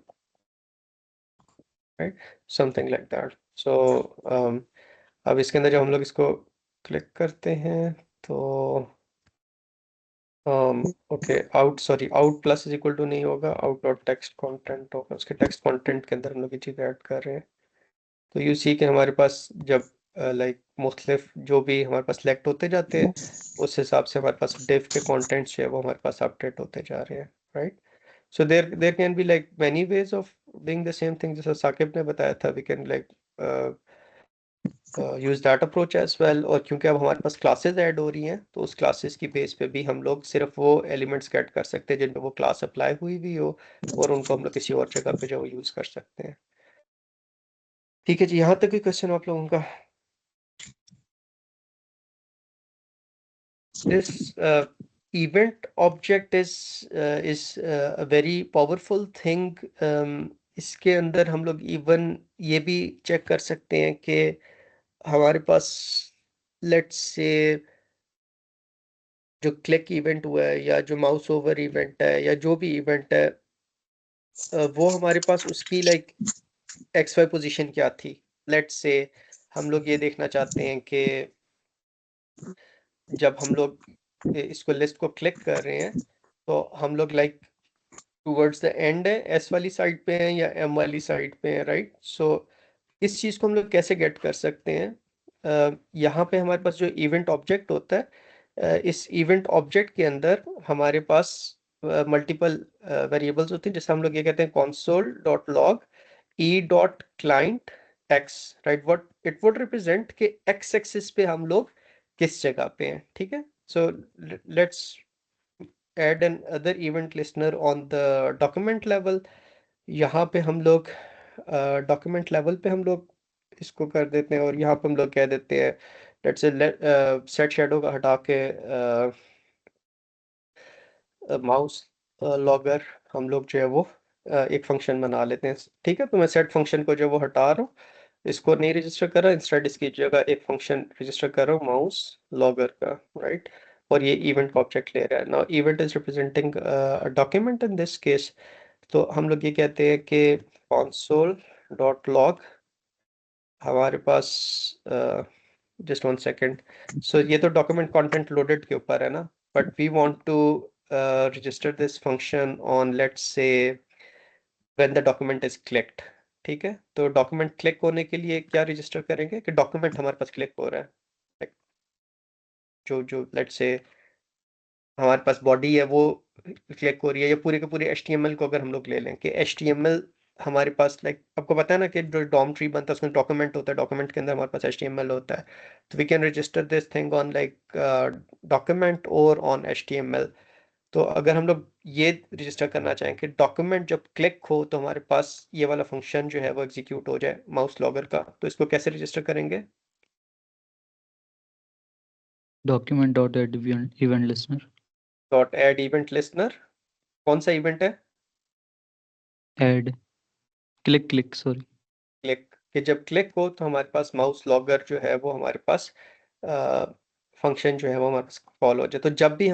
right, something like that. So अब इसके अंदर जब हम लोग इसको क्लिक करते हैं तो okay, out plus is equal to नहीं होगा, आउट डॉट टेक्स्ट कंटेंट होगा, उसके टेक्स्ट कंटेंट के अंदर हम लोग ये चीज़ ऐड कर रहे हैं. तो यू सी कि हमारे पास जब लाइक मुख्तलिफ जो भी हमारे पास सेलेक्ट होते जाते हैं उस हिसाब से हमारे पास div के कंटेंट्स जो है वो हमारे पास अपडेट होते जा रहे हैं, right. So there can be like many ways of doing the same thing, जैसा साकिब ने बताया था, we can like use that approach as well. और क्योंकि अब हमारे पास क्लासेस ऐड हो रही हैं तो उस क्लासेस की बेस पे भी हम लोग सिर्फ वो एलिमेंट्स गेट कर सकते हैं जिन पे वो क्लास अप्लाई हुई हुई हो, और उनको हम लोग किसी और जगह पे जो यूज कर सकते हैं. ठीक है जी, यहाँ तक कोई क्वेश्चन आप लोगों का? This event object is a very powerful thing. इसके अंदर हम लोग इवन ये भी चेक कर सकते हैं कि हमारे पास लेट्स से जो क्लिक इवेंट हुआ है या जो माउस ओवर इवेंट है या जो भी इवेंट है वो हमारे पास उसकी लाइक एक्स वाई पोजीशन क्या थी. लेट्स से हम लोग ये देखना चाहते हैं कि जब हम लोग इसको लिस्ट को क्लिक कर रहे हैं तो हम लोग लाइक टूवर्ड्स द एंड है, एस वाली साइड पे हैं या एम वाली साइड पे हैं, राइट. सो इस चीज़ को हम लोग कैसे गेट कर सकते हैं, यहाँ पे हमारे पास जो इवेंट ऑब्जेक्ट होता है, इस इवेंट ऑब्जेक्ट के अंदर हमारे पास मल्टीपल वेरिएबल्स होते हैं, जैसे हम लोग ये कहते हैं console dot log E dot client x, right. What it would represent कि एक्स एक्सिस पे हम लोग किस जगह पे हैं, ठीक है. So let's add an other event listener on the document level. यहाँ पे हम लोग डॉक्यूमेंट लेवल पे हम लोग इसको कर देते हैं, और यहाँ पे हम लोग कह देते हैं लेट्स से सेट शेडो का हटा के माउस लॉगर हम लोग जो है वो एक फंक्शन बना लेते हैं, ठीक है. तो मैं सेट फंक्शन को जो वो हटा रहा हूँ, इसको नहीं रजिस्टर कर रहा, इंस्टेड इसकी जगह एक फंक्शन रजिस्टर कर रहा हूँ माउस लॉगर का, राइट. और ये इवेंट का ऑब्जेक्ट ले रहा है. Now event is representing document in this case. तो हम लोग ये कहते हैं कि console डॉट लॉग हमारे पास जस्ट वन सेकेंड. सो ये तो डॉक्यूमेंट कंटेंट लोडेड के ऊपर है ना, but we want to register this function on let's say when the document is clicked, ठीक है. तो डॉक्यूमेंट क्लिक होने के लिए क्या रजिस्टर करेंगे कि डॉक्यूमेंट हमारे पास क्लिक हो रहा है. Like, जो लेट्स से हमारे पास बॉडी है वो क्लिक हो रही है, या पूरे के पूरे HTML को अगर हम लोग ले लें कि HTML हमारे पास लाइक आपको पता है ना कि जो डॉम ट्री बनता है उसमें डॉक्यूमेंट होता है, डॉक्यूमेंट के अंदर हमारे पास HTML होता है. तो we can register this thing on like document और ऑन HTML. तो अगर हम लोग ये रजिस्टर करना चाहें कि डॉक्यूमेंट जब क्लिक हो तो हमारे पास ये वाला फंक्शन जो है वो एग्जीक्यूट हो जाए माउस लॉगर का, तो इसको कैसे रजिस्टर करेंगे? Document dot add event listener. Dot add event listener. कौन सा इवेंट है? Add click sorry. क्लिक, कि जब क्लिक हो तो हमारे पास माउस लॉगर जो है वो हमारे पास फंक्शन जो है वो हमारे पास कॉल हो जाए. तो जब भी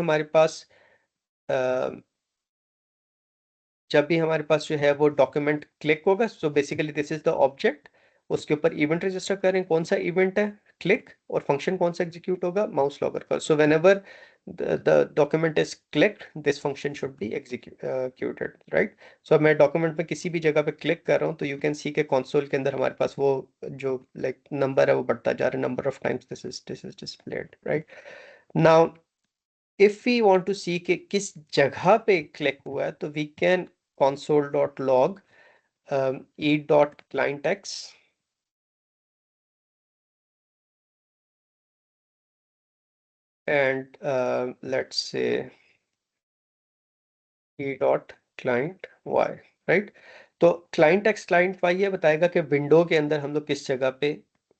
हमारे पास जो है वो डॉक्यूमेंट क्लिक होगा, so basically this is the object, उसके ऊपर इवेंट रजिस्टर करें, कौन सा इवेंट है क्लिक, और फंक्शन कौन सा एग्जीक्यूट होगा माउस लॉगर का. So whenever the document is clicked, this function should be executed, right? So अब मैं डॉक्यूमेंट में किसी भी जगह पे क्लिक कर रहा हूँ तो यू कैन सी के कंसोल के अंदर हमारे पास वो जो लाइक नंबर है वो बढ़ता जा रहा है, number of times this is displayed, right? Now if we want to see कि किस जगह पे क्लिक हुआ है तो we can console.log e.clientx and let's say e.client y, right? तो क्लाइंट एक्स क्लाइंट वाई ये बताएगा कि विंडो के अंदर हम लोग किस जगह पे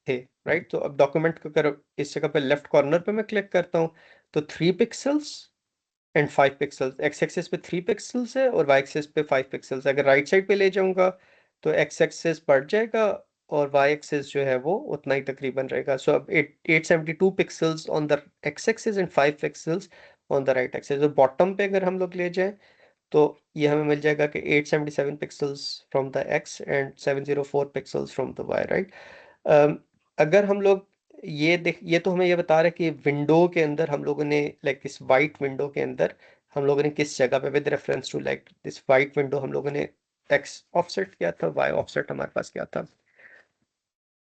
थे, राइट? तो अब डॉक्यूमेंट को अगर इस जगह पे लेफ्ट कॉर्नर पे मैं क्लिक करता हूँ तो 3 pixels and 5 pixels, x axis पे 3 पिक्सल्स है और वाई एक्सिस पे 5 पिक्सल्स है. अगर राइट साइड पे ले जाऊंगा तो एक्स एक्सिस बढ़ जाएगा और वाई एक्सिस जो है वो उतना ही तकरीबन रहेगा. सो अब 872 pixels on the x axis and 5 pixels on the right axis. तो बॉटम पे अगर हम लोग ले जाएं तो ये हमें मिल जाएगा कि 877 pixels from the X and 704 pixels from the Y, right? अगर हम लोग ये तो हमें ये बता रहा है कि विंडो के अंदर हम लोगों ने लाइक इस वाइट विंडो के अंदर हम लोगों ने किस जगह पे with reference to like this white window हम लोगों ने एक्स ऑफसेट किया था, वाई ऑफसेट हमारे पास क्या था.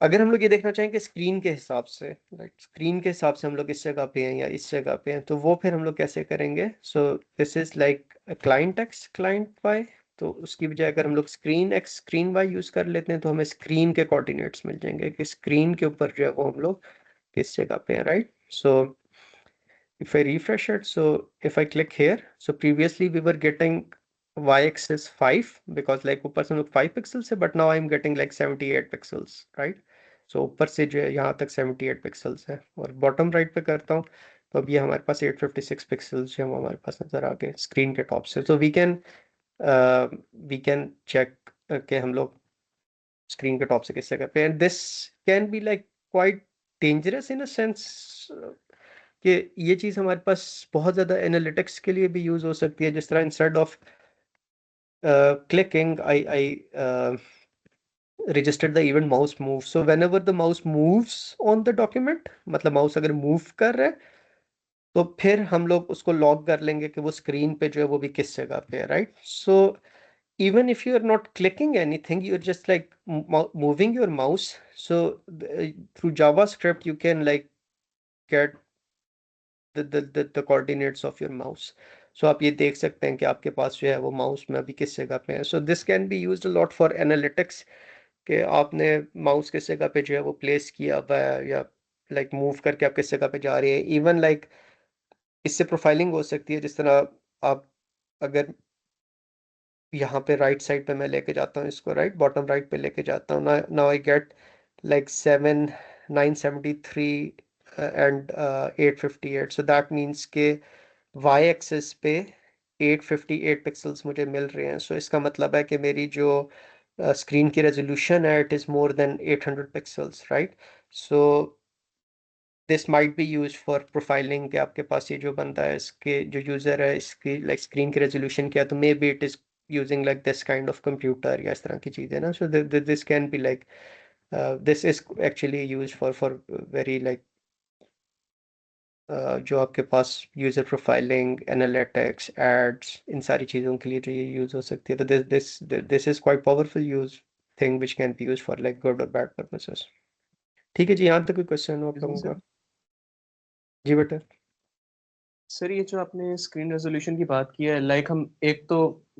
अगर हम लोग ये देखना चाहें कि स्क्रीन के हिसाब से, राइट, स्क्रीन के हिसाब से हम लोग इस जगह पे हैं या इस जगह पे हैं तो वो फिर हम लोग कैसे करेंगे? So this is like client x client Y. तो उसकी बजाय अगर हम लोग screen X screen Y use कर लेते हैं तो हमें स्क्रीन के कोऑर्डिनेट्स मिल जाएंगे कि स्क्रीन के ऊपर जो है वो हम लोग किस जगह पे हैं, right? So if I refresh it, so if I click here, so previously we were getting y-axis 5 because like ऊपर से हम लोग 5 pixels है, but now I'm getting like 78 pixels, right? So ऊपर से जो है यहाँ तक 78 pixels है और bottom right पे करता हूँ तो अब ये हमारे पास 856 pixels जो है वो हमारे पास नजर आ गए स्क्रीन के टॉप से. So we can check कि हम लोग स्क्रीन के टॉप से किस जगह पे. And this can be like quite dangerous in a sense कि ये चीज़ हमारे पास बहुत ज़्यादा एनालिटिक्स के लिए भी यूज़ हो सकती है. जिस तरह instead of clicking I registered the event mouse move. So whenever the mouse moves on the document, मतलब माउस अगर मूव कर रहा है तो फिर हम लोग उसको लॉग कर लेंगे कि वो स्क्रीन पे जो है वो भी किस जगह पे है, right? So even if you are not clicking anything, you're just like moving your mouse. So through JavaScript you can like get the coordinates of your mouse. So आप ये देख सकते हैं कि आपके पास जो है वो माउस में अभी किस जगह पे है. So this can be used a lot for analytics कि आपने माउस किस जगह पे जो है वो प्लेस किया हुआ है या लाइक मूव करके आप किस जगह पे जा रहे हैं. इवन लाइक इससे प्रोफाइलिंग हो सकती है. जिस तरह आप अगर यहाँ पे राइट साइड पे मैं लेके जाता हूँ इसको, राइट बॉटम राइट पे लेके जाता हूँ, now I get like 973 and 858. So that means के वाई एक्सिस पे 858 पिक्सल्स मुझे मिल रहे हैं. सो इसका मतलब है कि मेरी जो स्क्रीन की रेजोल्यूशन है it is more than 800 pixels, right? So this might be use for profiling कि आपके पास ये जो बंदा है इसके जो यूज़र है इसकी लाइक स्क्रीन की रेजोल्यूशन क्या, तो may be it is using like this kind of computer या इस तरह की चीज़ें ना. so this can be like this is actually used for very like जो आपके पास यूज़र प्रोफाइलिंग एनालिटिक्स एड्स इन सारी चीज़ों के लिए जो ये यूज़ हो सकती है. तो this is quite powerful use thing which can be use for like good और बैड पर्पसेस. ठीक है जी, यहाँ तक कोई क्वेश्चन हो आप लोगों का? जी बेटा. सर ये जो आपने स्क्रीन रेजोल्यूशन की बात की है, लाइक हम एक तो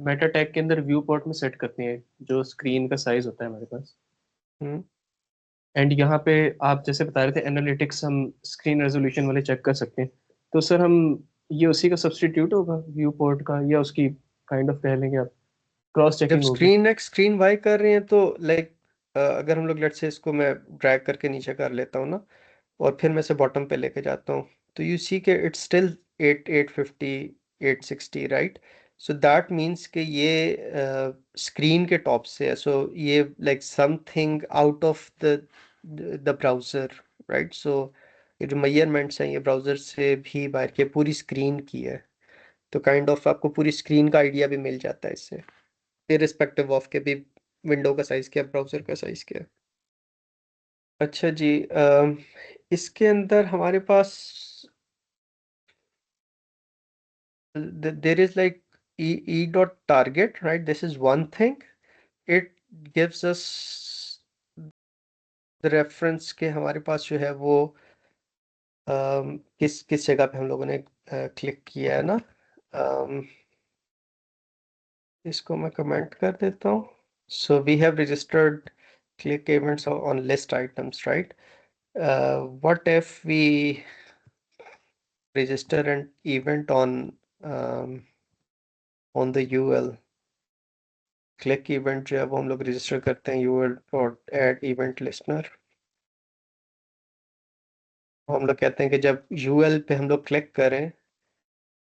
मेटा टैग के अंदर व्यू पोर्ट में सेट करते हैं जो स्क्रीन का साइज होता है हमारे पास, हम्म एंड यहाँ पे आप जैसे बता रहे थे एनालिटिक्स हम स्क्रीन रेजोल्यूशन वाले चेक कर सकते हैं. तो सर हम ये उसी का सब्स्टिट्यूट होगा व्यू पोर्ट का, या उसकी काइंड ऑफ कह लेंगे आप क्रॉस जब चेकिंग होगी? स्क्रीन एक्स स्क्रीन वाई कर रहे हैं तो लाइक अगर हम लोग लेट्स से इसको मैं ड्रैग करके नीचे कर लेता हूँ ना और फिर मैं इसे बॉटम पे लेके जाता हूँ तो यू सी के it's still 850 860, right? So that means कि ये स्क्रीन के टॉप से है. सो ये like something out of the browser, right? So ये जो मेजरमेंट्स हैं ये ब्राउज़र से भी बाहर की पूरी स्क्रीन की है. तो काइंड ऑफ आपको पूरी स्क्रीन का आइडिया भी मिल जाता है इससे, इररिस्पेक्टिव ऑफ के भी विंडो का साइज़ क्या ब्राउज़र का साइज़ क्या है. अच्छा जी, इसके अंदर हमारे पास there is like e dot target, right? This is one thing. It gives us the reference के हमारे पास जो है वो किस किस जगह पे हम लोगों ने क्लिक किया है ना। इसको मैं कमेंट कर देता हूँ। So we have registered click events on list items, right? What if we register an event on the UL? Click event जो है वो हम लोग रजिस्टर करते हैं UL और ऐड इवेंट लिस्टनर। हम लोग कहते हैं कि जब UL पे हम लोग क्लिक करें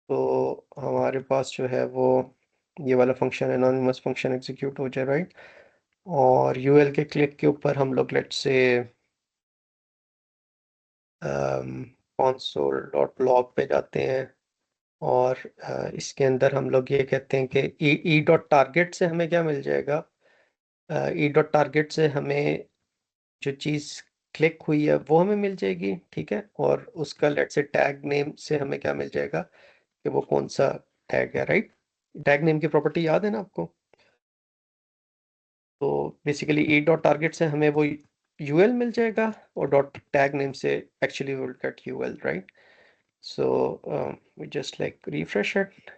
तो हमारे पास जो है वो ये वाला फंक्शन एनोनिमस फंक्शन एग्जीक्यूट हो जाए, राइट? और UL के क्लिक के ऊपर हम लोग लेट्स से console.log पे जाते हैं और इसके अंदर हम लोग ये कहते हैं कि ई डॉट टारगेट से हमें क्या मिल जाएगा। ई डॉट टारगेट से हमें जो चीज़ क्लिक हुई है वो हमें मिल जाएगी, ठीक है। और उसका लेट्स से टैग नेम से हमें क्या मिल जाएगा कि वो कौन सा टैग है, राइट? टैग नेम की प्रॉपर्टी याद है ना आपको? तो बेसिकली ई डॉट टारगेट से हमें वो UL मिल जाएगा और डॉट टैग नेम से actually will get UL, right? So we just like refresh it,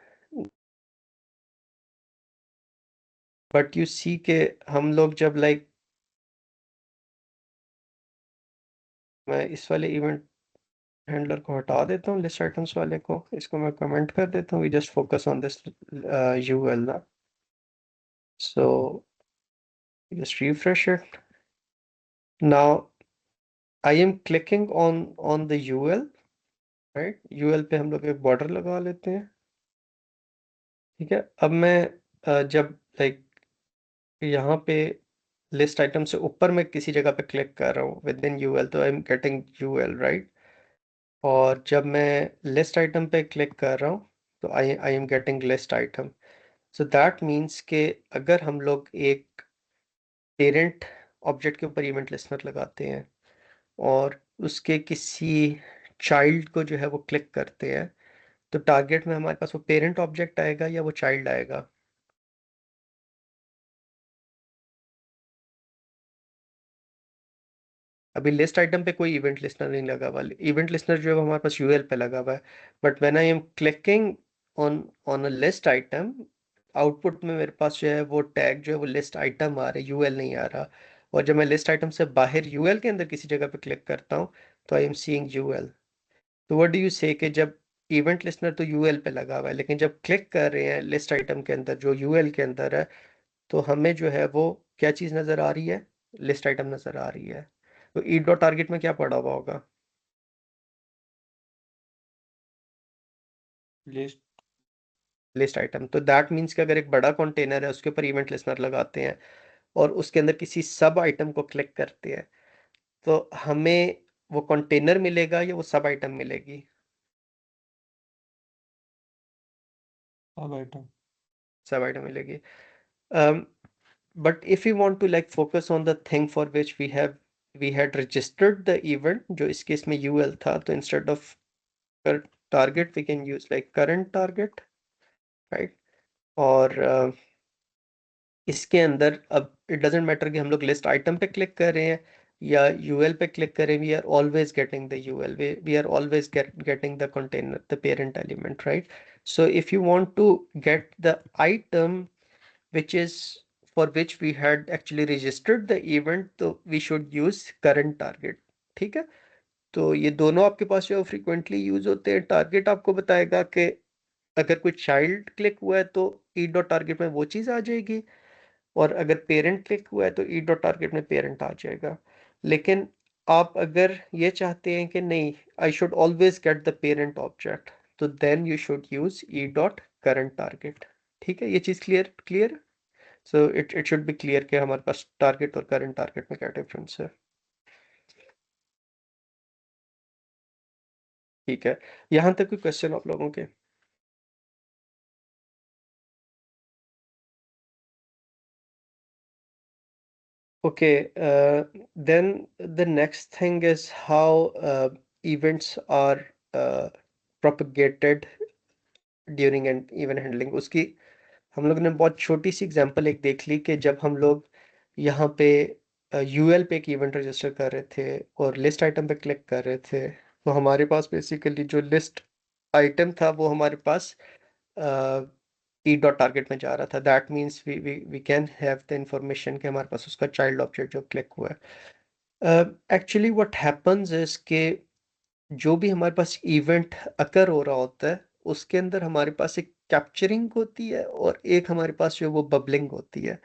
but you see के हम लोग जब like मैं इस वाले इवेंट हैंडलर को हटा देता हूँ, लिस्ट आइटम्स वाले को, इसको मैं कमेंट कर देता हूँ। We just focus on this UL ना। So just refresh it. Now I am clicking on the UL, right? UL पे हम लोग एक बॉर्डर लगा लेते हैं, ठीक है। अब मैं जब लाइक यहाँ पे लिस्ट आइटम से ऊपर मैं किसी जगह पे क्लिक कर रहा हूँ विद इन UL तो I am getting UL, right? और जब मैं लिस्ट आइटम पे क्लिक कर रहा हूँ तो I am getting list item. So that means के अगर हम लोग एक पेरेंट ऑब्जेक्ट के ऊपर इवेंट लिस्टनर लगाते हैं और उसके किसी चाइल्ड को जो है वो क्लिक करते हैं तो टारगेट में हमारे पास वो पेरेंट ऑब्जेक्ट आएगा या वो चाइल्ड आएगा? अभी लिस्ट आइटम पे कोई इवेंट लिस्टनर नहीं लगा हुआ। इवेंट लिस्टनर जो है वो हमारे पास UL पे लगा हुआ है, but when I am clicking on on a list item, output में मेरे पास जो है वो टैग जो है वो लिस्ट आइटम आ रहा है, UL नहीं आ रहा। और जब मैं लिस्ट आइटम से बाहर UL के अंदर किसी जगह पे क्लिक करता हूँ तो आई एम सीइंग UL। तो व्हाट डू यू से कि जब इवेंट लिस्टनर तो UL पे लगा हुआ है लेकिन जब क्लिक कर रहे हैं लिस्ट आइटम के अंदर जो UL के अंदर है तो हमें जो है वो क्या चीज़ नज़र आ रही है? लिस्ट आइटम नज़र आ रही है। तो ई डॉट टारगेट में क्या पड़ा हुआ होगा? List list item. तो दैट मीन्स कि अगर एक बड़ा कंटेनर है उसके ऊपर इवेंट लिस्टनर लगाते हैं और उसके अंदर किसी सब आइटम को क्लिक करते हैं तो हमें वो कंटेनर मिलेगा या वो सब आइटम मिलेगी? सब आइटम। सब आइटम मिलेगी। But if we want to like focus on the thing for which we had registered the event जो इस केस में UL था, तो instead of target we can use like current target, right? और इसके अंदर अब इट डजेंट मैटर कि हम लोग लिस्ट आइटम पे क्लिक कर रहे हैं या UL पे क्लिक करें, we are always getting the UL, we are always getting the container, the parent element, right? So if you want to get the item which is for which we had actually registered the event तो we should use current target, ठीक है। तो ये दोनों आपके पास जो frequently use होते हैं। टारगेट आपको बताएगा कि अगर कोई चाइल्ड क्लिक हुआ है तो ई डॉट टारगेट में वो चीज़ आ जाएगी और अगर पेरेंट क्लिक हुआ है तो ई डॉट टारगेट में पेरेंट आ जाएगा। लेकिन आप अगर ये चाहते हैं कि नहीं I should always get the parent object तो then you should use e dot current target, ठीक है। ये चीज़ clear? So it should be clear कि हमारे पास टारगेट और करंट टारगेट में क्या डिफरेंस है, ठीक है। यहाँ तक कोई क्वेश्चन आप लोगों के? Okay, then the next thing is how events are propagated during an event handling. उसकी हम लोग ने बहुत छोटी सी एग्जांपल एक देख ली कि जब हम लोग यहाँ पे यूएल पे एक इवेंट रजिस्टर कर रहे थे और लिस्ट आइटम पे क्लिक कर रहे थे, तो हमारे पास बेसिकली जो लिस्ट आइटम था वो हमारे पास ई डॉट टारगेट में जा रहा था. That means we can have the information कि हमारे पास उसका चाइल्ड ऑब्जेक्ट जो क्लिक हुआ है. एक्चुअली व्हाट हैपन्स इज के जो भी हमारे पास इवेंट अकर हो रहा होता है उसके अंदर हमारे पास एक कैप्चरिंग होती है और एक हमारे पास जो वो बबलिंग होती है.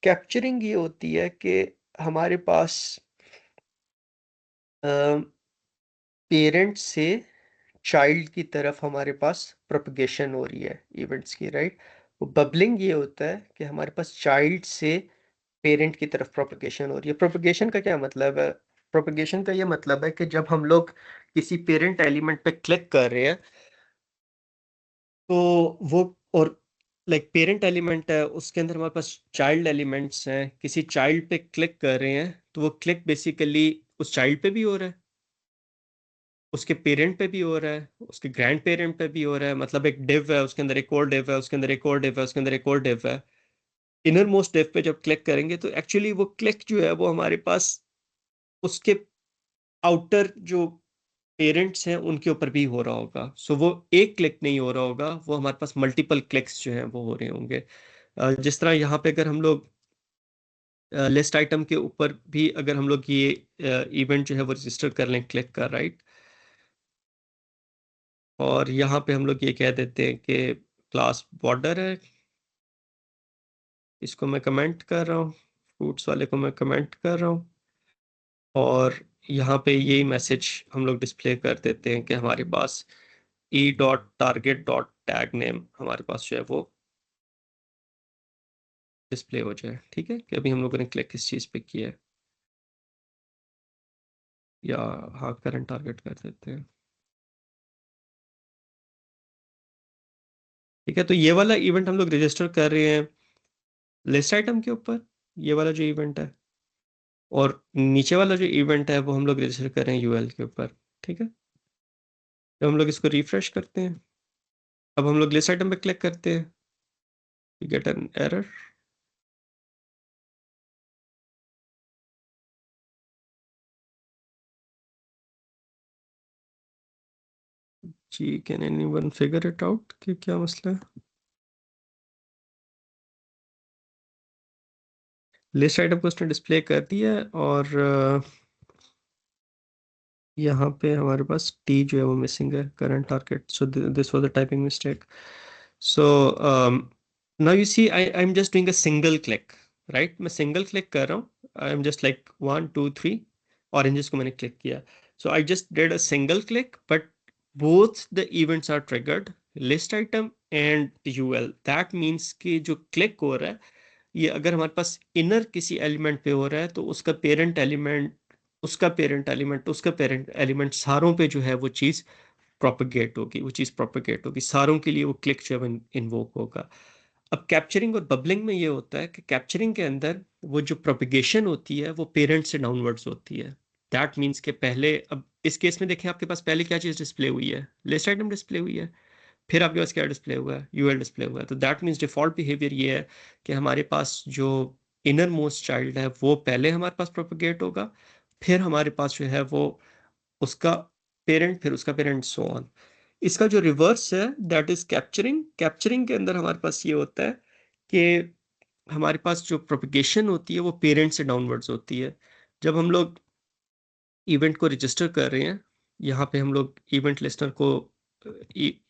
कैप्चरिंग ये होती है कि हमारे पास पेरेंट से चाइल्ड की तरफ हमारे पास प्रोपगेशन हो रही है इवेंट्स की, राइट. वो बबलिंग ये होता है कि हमारे पास चाइल्ड से पेरेंट की तरफ प्रोपगेशन हो रही है. प्रोपगेशन का क्या मतलब है? प्रोपगेशन का ये मतलब है कि जब हम लोग किसी पेरेंट एलिमेंट पे क्लिक कर रहे हैं तो वो, और लाइक पेरेंट एलिमेंट है उसके अंदर हमारे पास चाइल्ड एलिमेंट्स हैं, किसी चाइल्ड पे क्लिक कर रहे हैं तो वो क्लिक बेसिकली उस चाइल्ड पे भी हो रहा है, उसके पेरेंट पे भी हो रहा है, उसके ग्रैंड पेरेंट पे भी हो रहा है. मतलब एक डिव है, उसके अंदर एक और डिव है, उसके अंदर एक और डिव है, उसके अंदर एक और डिव है. इनर मोस्ट डिव पे जब क्लिक करेंगे तो एक्चुअली वो क्लिक जो है वो हमारे पास उसके आउटर जो पेरेंट्स हैं उनके ऊपर भी हो रहा होगा. सो वो एक क्लिक नहीं हो रहा होगा, वो हमारे पास मल्टीपल क्लिक्स जो हैं वो हो रहे होंगे. जिस तरह यहाँ पे अगर हम लोग लिस्ट आइटम के ऊपर भी अगर हम लोग ये इवेंट जो है वो रजिस्टर कर लें क्लिक कर, राइट, और यहाँ पे हम लोग ये कह देते हैं कि क्लास बॉर्डर है, इसको मैं कमेंट कर रहा हूँ, फ्रूट्स वाले को मैं कमेंट कर रहा हूँ, और यहाँ पे यही मैसेज हम लोग डिस्प्ले कर देते हैं कि हमारे पास e dot target dot tag name हमारे पास जो है वो डिस्प्ले हो जाए. ठीक है कि अभी हम लोगों ने क्लिक किस चीज़ पे किया है, या हाँ करंट टारगेट कर देते हैं. ठीक है, तो ये वाला इवेंट हम लोग रजिस्टर कर रहे हैं लिस्ट आइटम के ऊपर, ये वाला जो इवेंट है, और नीचे वाला जो इवेंट है वो हम लोग रजिस्टर कर रहे हैं यूएल के ऊपर. ठीक है, तो हम लोग इसको रिफ्रेश करते हैं. अब हम लोग लिस्ट आइटम पे क्लिक करते हैं, वी गेट एन एरर. जी, can anyone figure it out कि क्या मसला है? लिस्ट आइटम को उसने डिस्प्ले कर दिया है और यहाँ पे हमारे पास टी जो है वो मिसिंग है, current target. So this was a typing mistake. So now you see I am just doing a single click, right. मैं सिंगल क्लिक कर रहा हूँ, I am just like 1 2 3 oranges को मैंने क्लिक किया. So I just did a single click but both the events are triggered, list item and UL. that means कि जो click हो रहा है ये अगर हमारे पास इनर किसी एलिमेंट पे हो रहा है तो उसका पेरेंट एलिमेंट, उसका पेरेंट एलिमेंट, उसका पेरेंट एलिमेंट, सारों पे जो है वो चीज़ प्रोपगेट होगी, वो चीज़ प्रोपगेट होगी, सारों के लिए वो क्लिक जो है इन्वोक होगा. अब कैप्चरिंग और बबलिंग में ये होता है कि कैप्चरिंग के अंदर वो जो प्रोपगेशन होती है वो पेरेंट से डाउनवर्ड्स होती है. दैट मीन्स के पहले, अब इस केस में देखें आपके पास पहले क्या चीज़ डिस्प्ले हुई है, लिस्ट आइटम डिस्प्ले हुई है, फिर आपके पास क्या डिस्प्ले हुआ है, यूएल डिस्प्ले हुआ है. तो दैट मीन्स डिफॉल्ट बिहेवियर ये है कि हमारे पास जो इनर मोस्ट चाइल्ड है वो पहले हमारे पास प्रोपगेट होगा, फिर हमारे पास जो है वो उसका पेरेंट, फिर उसका पेरेंट, सो ऑन. इसका जो रिवर्स है दैट इज कैप्चरिंग. कैप्चरिंग के अंदर हमारे पास ये होता है कि हमारे पास जो प्रोपगेशन होती है वो पेरेंट से डाउनवर्ड्स होती है. जब हम लोग इवेंट को रजिस्टर कर रहे हैं, यहाँ पे हम लोग इवेंट लिस्टनर को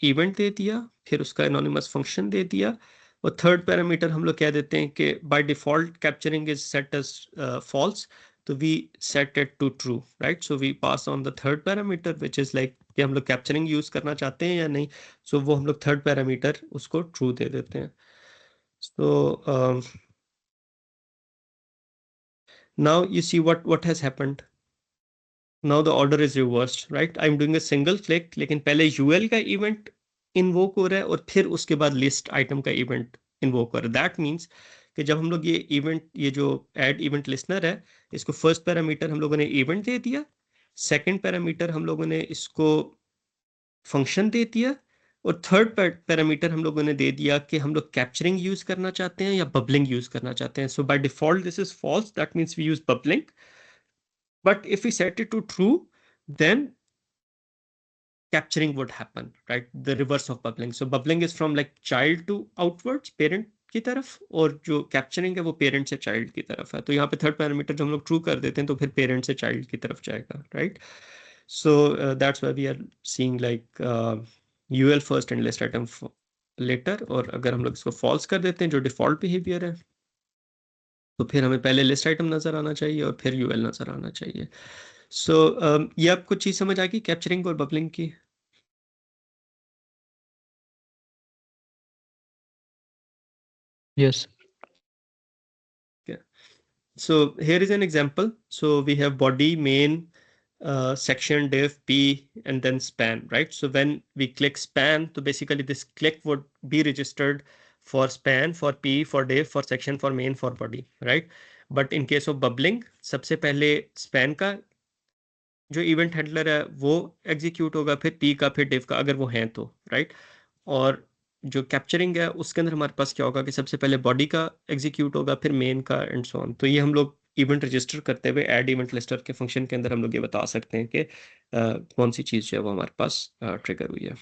इवेंट दे दिया, फिर उसका एनोनिमस फंक्शन दे दिया, और थर्ड पैरामीटर हम लोग कह देते हैं कि by default capturing is set as false, तो we set it to true, right. So we pass on the third parameter which is like कि हम लोग कैप्चरिंग यूज करना चाहते हैं या नहीं. सो वो हम लोग थर्ड पैरामीटर उसको ट्रू दे देते हैं. So now you see what has happened. Now the order is reversed, right. I'm doing a single click, लेकिन पहले UL का इवेंट इन्वोक हो रहा है और फिर उसके बाद लिस्ट आइटम का इवेंट इन्वोक हो रहा है. दैट मीन्स कि जब हम लोग ये जो ऐड इवेंट लिसनर है, इसको फर्स्ट पैरामीटर हम लोगों ने इवेंट दे दिया, सेकंड पैरामीटर हम लोगों ने इसको फंक्शन दे दिया, और थर्ड पैरामीटर हम लोगों ने दे दिया कि हम लोग कैप्चरिंग यूज करना चाहते हैं या बबलिंग यूज करना चाहते हैं. So by default this is false, that means we use bubbling. But if we set it to true, then capturing would happen, right? The reverse of bubbling. So bubbling is from like child to outwards, parent की तरफ, और जो capturing है वो parent से child की तरफ है. तो यहाँ पे थर्ड पैरामीटर जब हम लोग ट्रू कर देते हैं तो फिर पेरेंट से चाइल्ड की तरफ जाएगा, right? So that's why we are seeing like UL first and list item later. और अगर हम लोग इसको फॉल्स कर देते हैं जो डिफॉल्ट बिहेवियर है, तो फिर हमें पहले लिस्ट आइटम नजर आना चाहिए और फिर यूएल नजर आना चाहिए. सो ये आपको चीज समझ आ गई कैप्चरिंग और बबलिंग की? Yes. So here is an example. So we have body, main, section, div, p, and then span, right? So when we click span, so basically this click would be registered for span, for p, for div, for section, for main, for body, right? But in case of bubbling, सबसे पहले span का जो event handler है वो execute होगा, फिर p का, फिर div का, अगर वो हैं तो, राइट? और जो कैप्चरिंग है उसके अंदर हमारे पास क्या होगा कि सबसे पहले बॉडी का एग्जीक्यूट होगा, फिर मेन का, एंड सो ऑन. तो ये हम लोग इवेंट रजिस्टर करते हुए ऐड इवेंट लिस्टर के फंक्शन के अंदर हम लोग ये बता सकते हैं कि कौन सी चीज़ जो है वो हमारे पास ट्रिगर हुई है.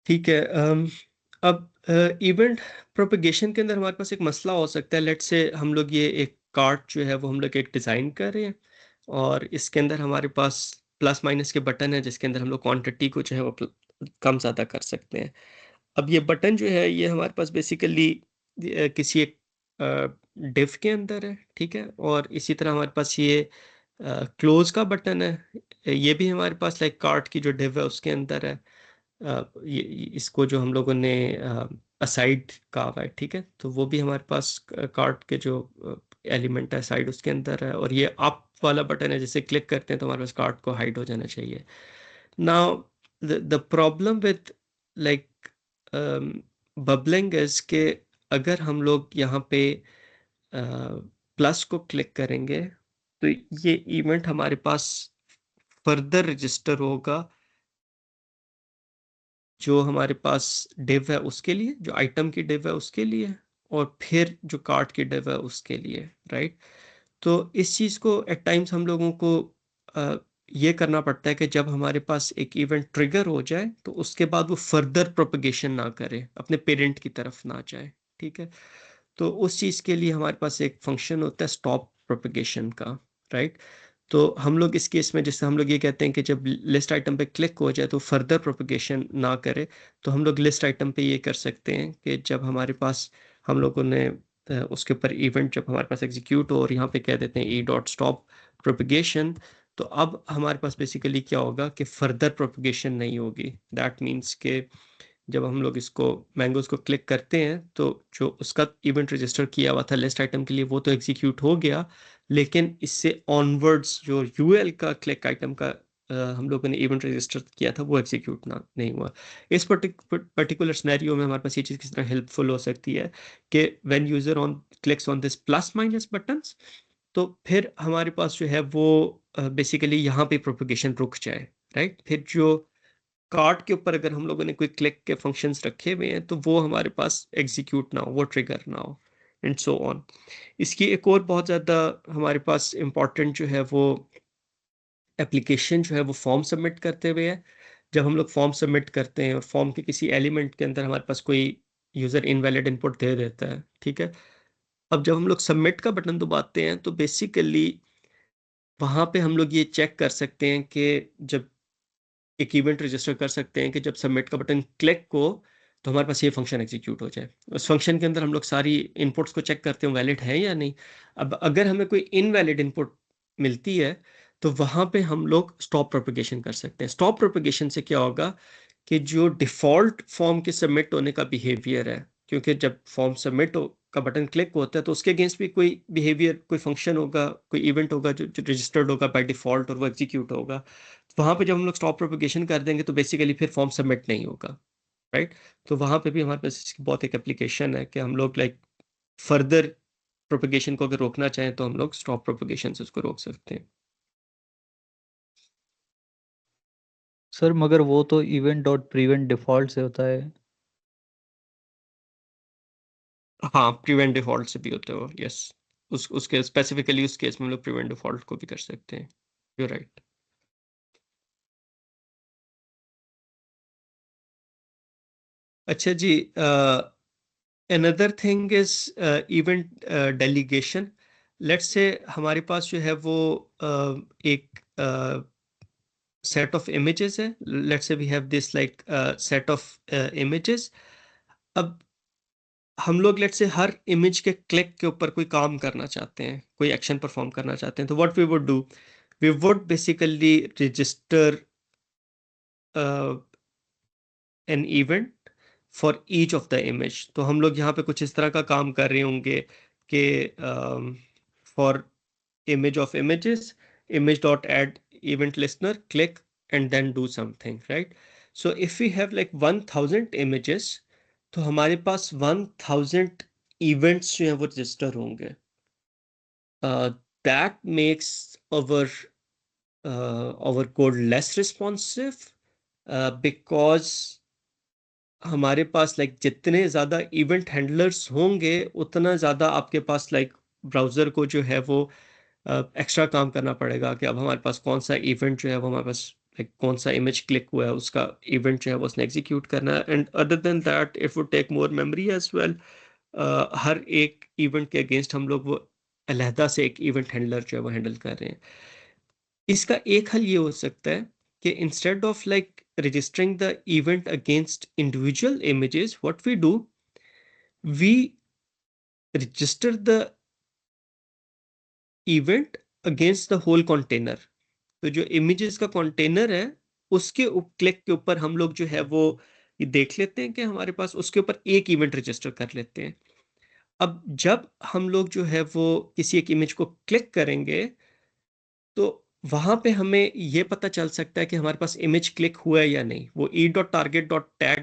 ठीक है. अब इवेंट प्रोपेगेशन के अंदर हमारे पास एक मसला हो सकता है. लेट्स से हम लोग ये एक कार्ड जो है वो हम लोग एक डिज़ाइन कर रहे हैं, और इसके अंदर हमारे पास प्लस माइनस के बटन है जिसके अंदर हम लोग क्वांटिटी को जो है वो कम ज़्यादा कर सकते हैं. अब ये बटन जो है ये हमारे पास बेसिकली किसी एक डिव के अंदर है, ठीक है? और इसी तरह हमारे पास ये क्लोज का बटन है, ये भी हमारे पास लाइक कार्ड की जो डिव है उसके अंदर है. इसको जो हम लोगों ने असाइड कहा हुआ है, ठीक है? तो वो भी हमारे पास कार्ड के जो एलिमेंट है साइड उसके अंदर है. और ये अप वाला बटन है, जिसे क्लिक करते हैं तो हमारे पास कार्ड को हाइड हो जाना चाहिए. Now the problem with like bubbling is के अगर हम लोग यहाँ पे प्लस को क्लिक करेंगे तो ये इवेंट हमारे पास फर्दर रजिस्टर होगा जो हमारे पास डिव है उसके लिए, जो आइटम की डिव है उसके लिए, और फिर जो कार्ट की डिव है उसके लिए, राइट? तो इस चीज़ को एट टाइम्स हम लोगों को ये करना पड़ता है कि जब हमारे पास एक इवेंट ट्रिगर हो जाए तो उसके बाद वो फर्दर प्रोपेगेशन ना करे, अपने पेरेंट की तरफ ना जाए, ठीक है? तो उस चीज़ के लिए हमारे पास एक फंक्शन होता है स्टॉप प्रोपेगेशन का, राइट? तो हम लोग इस केस में जैसे हम लोग ये कहते हैं कि जब लिस्ट आइटम पे क्लिक हो जाए तो फर्दर प्रोपेगेशन ना करे, तो हम लोग लिस्ट आइटम पे ये कर सकते हैं कि जब हमारे पास हम लोगों ने उसके ऊपर इवेंट जब हमारे पास एग्जीक्यूट हो और यहाँ पे कह देते हैं ई डॉट स्टॉप प्रोपेगेशन, तो अब हमारे पास बेसिकली क्या होगा कि फर्दर प्रोपेगेशन नहीं होगी. दैट मीन्स के जब हम लोग इसको मैंगोज को क्लिक करते हैं तो जो उसका इवेंट रजिस्टर किया हुआ था लिस्ट आइटम के लिए वो तो एग्जीक्यूट हो गया, लेकिन इससे ऑनवर्ड्स जो यूएल का क्लिक आइटम का हम लोगों ने इवेंट रजिस्टर किया था वो एग्जीक्यूट ना नहीं हुआ. इस पर्टिकुलर सिनेरियो में हमारे पास ये चीज़ किस तरह हेल्पफुल हो सकती है कि when user on clicks on this plus minus buttons, तो फिर हमारे पास जो है वो बेसिकली यहाँ पे प्रोपेगेशन रुक जाए, राइट? फिर जो कार्ड के ऊपर अगर हम लोगों ने कोई क्लिक के फंक्शंस रखे हुए हैं तो वो हमारे पास एग्जीक्यूट ना हो, वो ट्रिगर ना हो, एंड सो ऑन. इसकी एक और बहुत ज़्यादा हमारे पास इम्पॉर्टेंट जो है वो एप्लीकेशन जो है वो फॉर्म सबमिट करते हुए है. जब हम लोग फॉर्म सबमिट करते हैं और फॉर्म के किसी एलिमेंट के अंदर हमारे पास कोई यूज़र इनवैलिड इनपुट दे देता है, ठीक है? अब जब हम लोग सबमिट का बटन दबाते हैं तो बेसिकली वहाँ पे हम लोग ये चेक कर सकते हैं कि जब एक इवेंट रजिस्टर कर सकते हैं कि जब सबमिट का बटन क्लिक हो तो हमारे पास ये फंक्शन एग्जीक्यूट हो जाए. उस फंक्शन के अंदर हम लोग सारी इनपुट्स को चेक करते हैं वैलिड है या नहीं. अब अगर हमें कोई इनवैलिड इनपुट मिलती है तो वहाँ पे हम लोग स्टॉप प्रोपेगेशन कर सकते हैं. स्टॉप प्रोपेगेशन से क्या होगा कि जो डिफ़ॉल्ट फॉर्म के सबमिट होने का बिहेवियर है, क्योंकि जब फॉर्म सबमिट का बटन क्लिक होता है तो उसके अगेंस्ट भी कोई बिहेवियर, कोई फंक्शन होगा, कोई इवेंट होगा जो रजिस्टर्ड होगा बाय डिफॉल्ट और वो एग्जीक्यूट होगा। तो वहाँ पे जब हम लोग स्टॉप प्रोपगेशन कर देंगे तो बेसिकली फिर फॉर्म सबमिट नहीं होगा, राइट। तो वहाँ पे भी हमारे पास इसकी बहुत एक एप्लीकेशन है कि हम लोग लाइक फर्दर प्रोपगेशन को अगर रोकना चाहें तो हम लोग स्टॉप प्रोपगेशन से उसको रोक सकते हैं। सर मगर वो तो इवेंट डॉट प्रिवेंट डिफॉल्ट से होता है। हाँ, प्रिवेंट डिफॉल्ट से भी होते हो, यस। उसके स्पेसिफिकली उस केस में हम लोग प्रिवेंट डिफॉल्ट को भी कर सकते हैं, यू राइट। अच्छा जी, another thing is event delegation. Let's say हमारे पास जो है वो एक set of images है। let's say we have this like set of images। अब हम लोग लेट्स से हर इमेज के क्लिक के ऊपर कोई काम करना चाहते हैं, कोई एक्शन परफॉर्म करना चाहते हैं, तो what we would do, we would basically register an event for each of the image. तो हम लोग यहाँ पे कुछ इस तरह का काम कर रहे होंगे कि for image of images, image dot add event listener, click and then do something, right? So if we have like 1000 images, तो हमारे पास 1000 events जो हैं वो register होंगे। That makes our code less responsive because हमारे पास लाइक जितने ज़्यादा event handlers होंगे उतना ज़्यादा आपके पास लाइक ब्राउज़र को जो है वो एक्स्ट्रा काम करना पड़ेगा कि अब हमारे पास कौन सा इवेंट जो है वो हमारे पास लाइक कौन सा इमेज क्लिक हुआ है उसका इवेंट जो है वो उसने एग्जीक्यूट करना है। And other than that it would take more memory as well. हर एक इवेंट के अगेंस्ट हम लोग वो अलहदा से एक इवेंट हैंडलर जो है वो हैंडल कर रहे हैं। इसका एक हल ये हो सकता है कि instead of like registering the event against individual images, what we do, we register the event against the whole container। तो जो images का container है उसके क्लिक के ऊपर हम लोग जो है वो ये देख लेते हैं कि हमारे पास उसके ऊपर एक इवेंट रजिस्टर कर लेते हैं। अब जब हम लोग जो है वो किसी एक इमेज को क्लिक करेंगे तो वहां पे हमें ये पता चल सकता है कि हमारे पास इमेज क्लिक हुआ है या नहीं। वो e.target.tag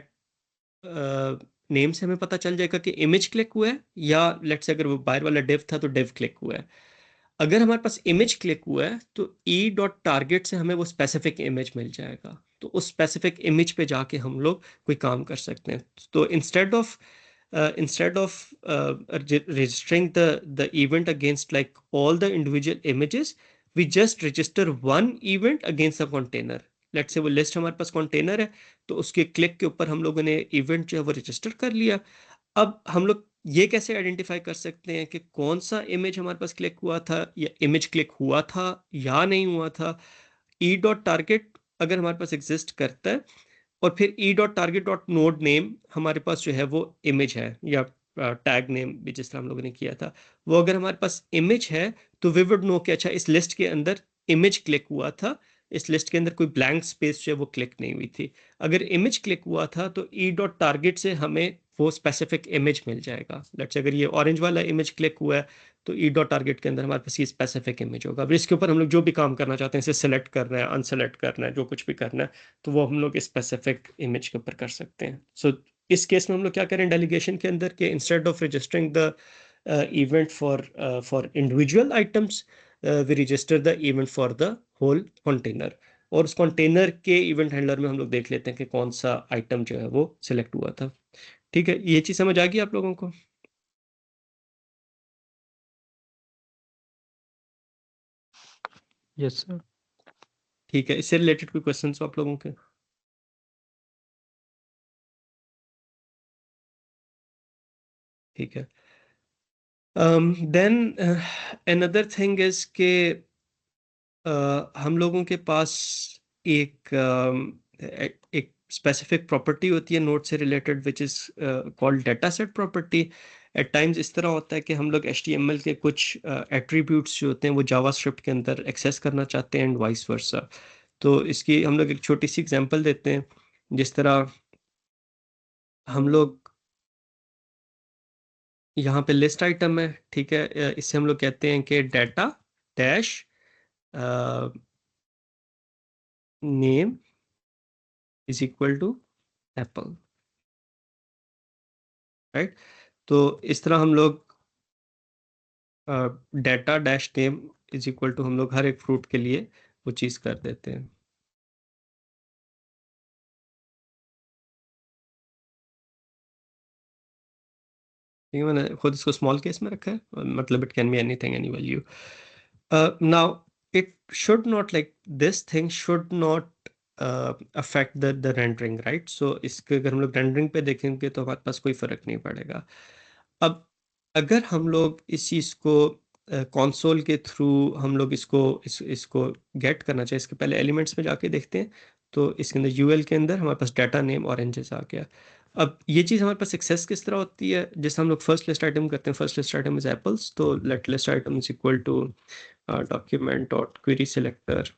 नेम से हमें पता चल जाएगा कि इमेज क्लिक हुआ है, या लेट्स से अगर वो बाहर वाला डिव था तो डिव क्लिक हुआ है। अगर हमारे पास इमेज क्लिक हुआ है तो e.target से हमें वो स्पेसिफिक इमेज मिल जाएगा, तो उस स्पेसिफिक इमेज पे जाके हम लोग कोई काम कर सकते हैं। तो instead of registering the event against like all the individual images, we just register one event against a container। Let's say वो लिस्ट हमारे पास कंटेनर है तो उसके क्लिक के ऊपर हम लोगों ने इवेंट जो है वो रजिस्टर कर लिया। अब हम लोग ये कैसे आइडेंटिफाई कर सकते हैं कि कौन सा इमेज हमारे पास क्लिक हुआ था या इमेज क्लिक हुआ था या नहीं हुआ था। e.target अगर हमारे पास एग्जिस्ट करता है और फिर e.target.node नेम हमारे पास जो है वो इमेज है, या टैग नेम भी जिस तरह हम लोगों ने किया था, वो अगर हमारे पास इमेज है तो वी वुड नो कि अच्छा इस लिस्ट के अंदर इमेज क्लिक हुआ था, इस लिस्ट के अंदर कोई ब्लैंक स्पेस जो है वो क्लिक नहीं हुई थी। अगर इमेज क्लिक हुआ था तो e.target से हमें वो स्पेसिफिक इमेज मिल जाएगा। लेट्स अगर ये ऑरेंज वाला इमेज क्लिक हुआ है तो e.target के अंदर हमारे पास ये स्पेसिफिक इमेज होगा। अब इसके ऊपर हम लोग जो भी काम करना चाहते हैं, इसे सेलेक्ट करना है, अनसेलेक्ट करना है, जो कुछ भी करना है, तो वो हम लोग स्पेसिफिक इमेज के ऊपर कर सकते हैं। सो इस केस में हम लोग क्या करें डेलीगेशन के अंदर कि instead of registering the event for individual items, we register the event for the whole container. और उस कंटेनर के इवेंट हैंडलर में हम लोग देख लेते हैं कि कौन सा आइटम जो है वो सिलेक्ट हुआ था। ठीक है, ये चीज समझ आ गई आप लोगों को? Yes sir. ठीक है, इससे रिलेटेड कोई क्वेश्चंस आप लोगों के? ठीक है। देन अनदर थिंग इज के हम लोगों के पास एक एक स्पेसिफिक प्रॉपर्टी होती है नोड से related which is called data set property. At times इस तरह होता है कि हम लोग HTML के कुछ एट्रीब्यूट्स जो होते हैं वो जावास्क्रिप्ट के अंदर एक्सेस करना चाहते हैं एंड वाइस वर्सा। तो इसकी हम लोग एक छोटी सी एग्जांपल देते हैं। जिस तरह हम लोग यहाँ पे लिस्ट आइटम है, ठीक है। इससे हम लोग कहते हैं कि data dash name is equal to apple, right. तो इस तरह हम लोग data dash name is equal to हम लोग हर एक फ्रूट के लिए वो चीज़ कर देते हैं। ठीक है, मैंने खुद इसको स्मॉल केस में रखा है, मतलब it can be anything, any value. Now it should not like this thing should not affect the rendering, right. So इसके अगर हम लोग रेंडरिंग पे देखेंगे तो हमारे पास कोई फर्क नहीं पड़ेगा। अब अगर हम लोग इस चीज़ को कंसोल के थ्रू हम लोग इसको गेट करना चाहिए, इसके पहले एलिमेंट्स में जाके देखते हैं। तो इसके अंदर यूएल के अंदर हमारे पास डाटा नेम ऑरेंजेस आ गया। अब ये चीज़ हमारे पास एक्सेस किस तरह होती है, जैसे हम लोग फर्स्ट लिस्ट आइटम करते हैं, first list item is apples, तो let list item is equal to document dot query selector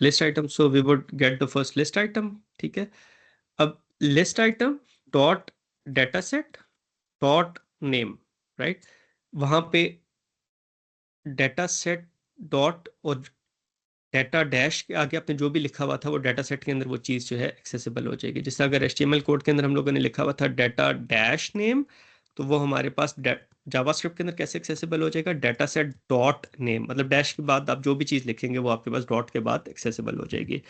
list item, so we would get the first list item, ठीक है। अब list item dot data set dot name, right. वहां पे data set dot और data dash के आगे आपने जो भी लिखा हुआ था वो डाटा सेट के अंदर वो चीज़ जो है एक्सेसिबल हो जाएगी। जैसे अगर HTML कोड के अंदर हम लोगों ने लिखा हुआ था डाटा डैश नेम, तो वो हमारे पास जावास्क्रिप्ट के अंदर कैसे एक्सेसिबल हो जाएगा, डाटा सेट डॉट नेम, मतलब डैश के बाद आप जो भी चीज़ लिखेंगे वो आपके पास डॉट के बाद एक्सेसिबल हो जाएगी।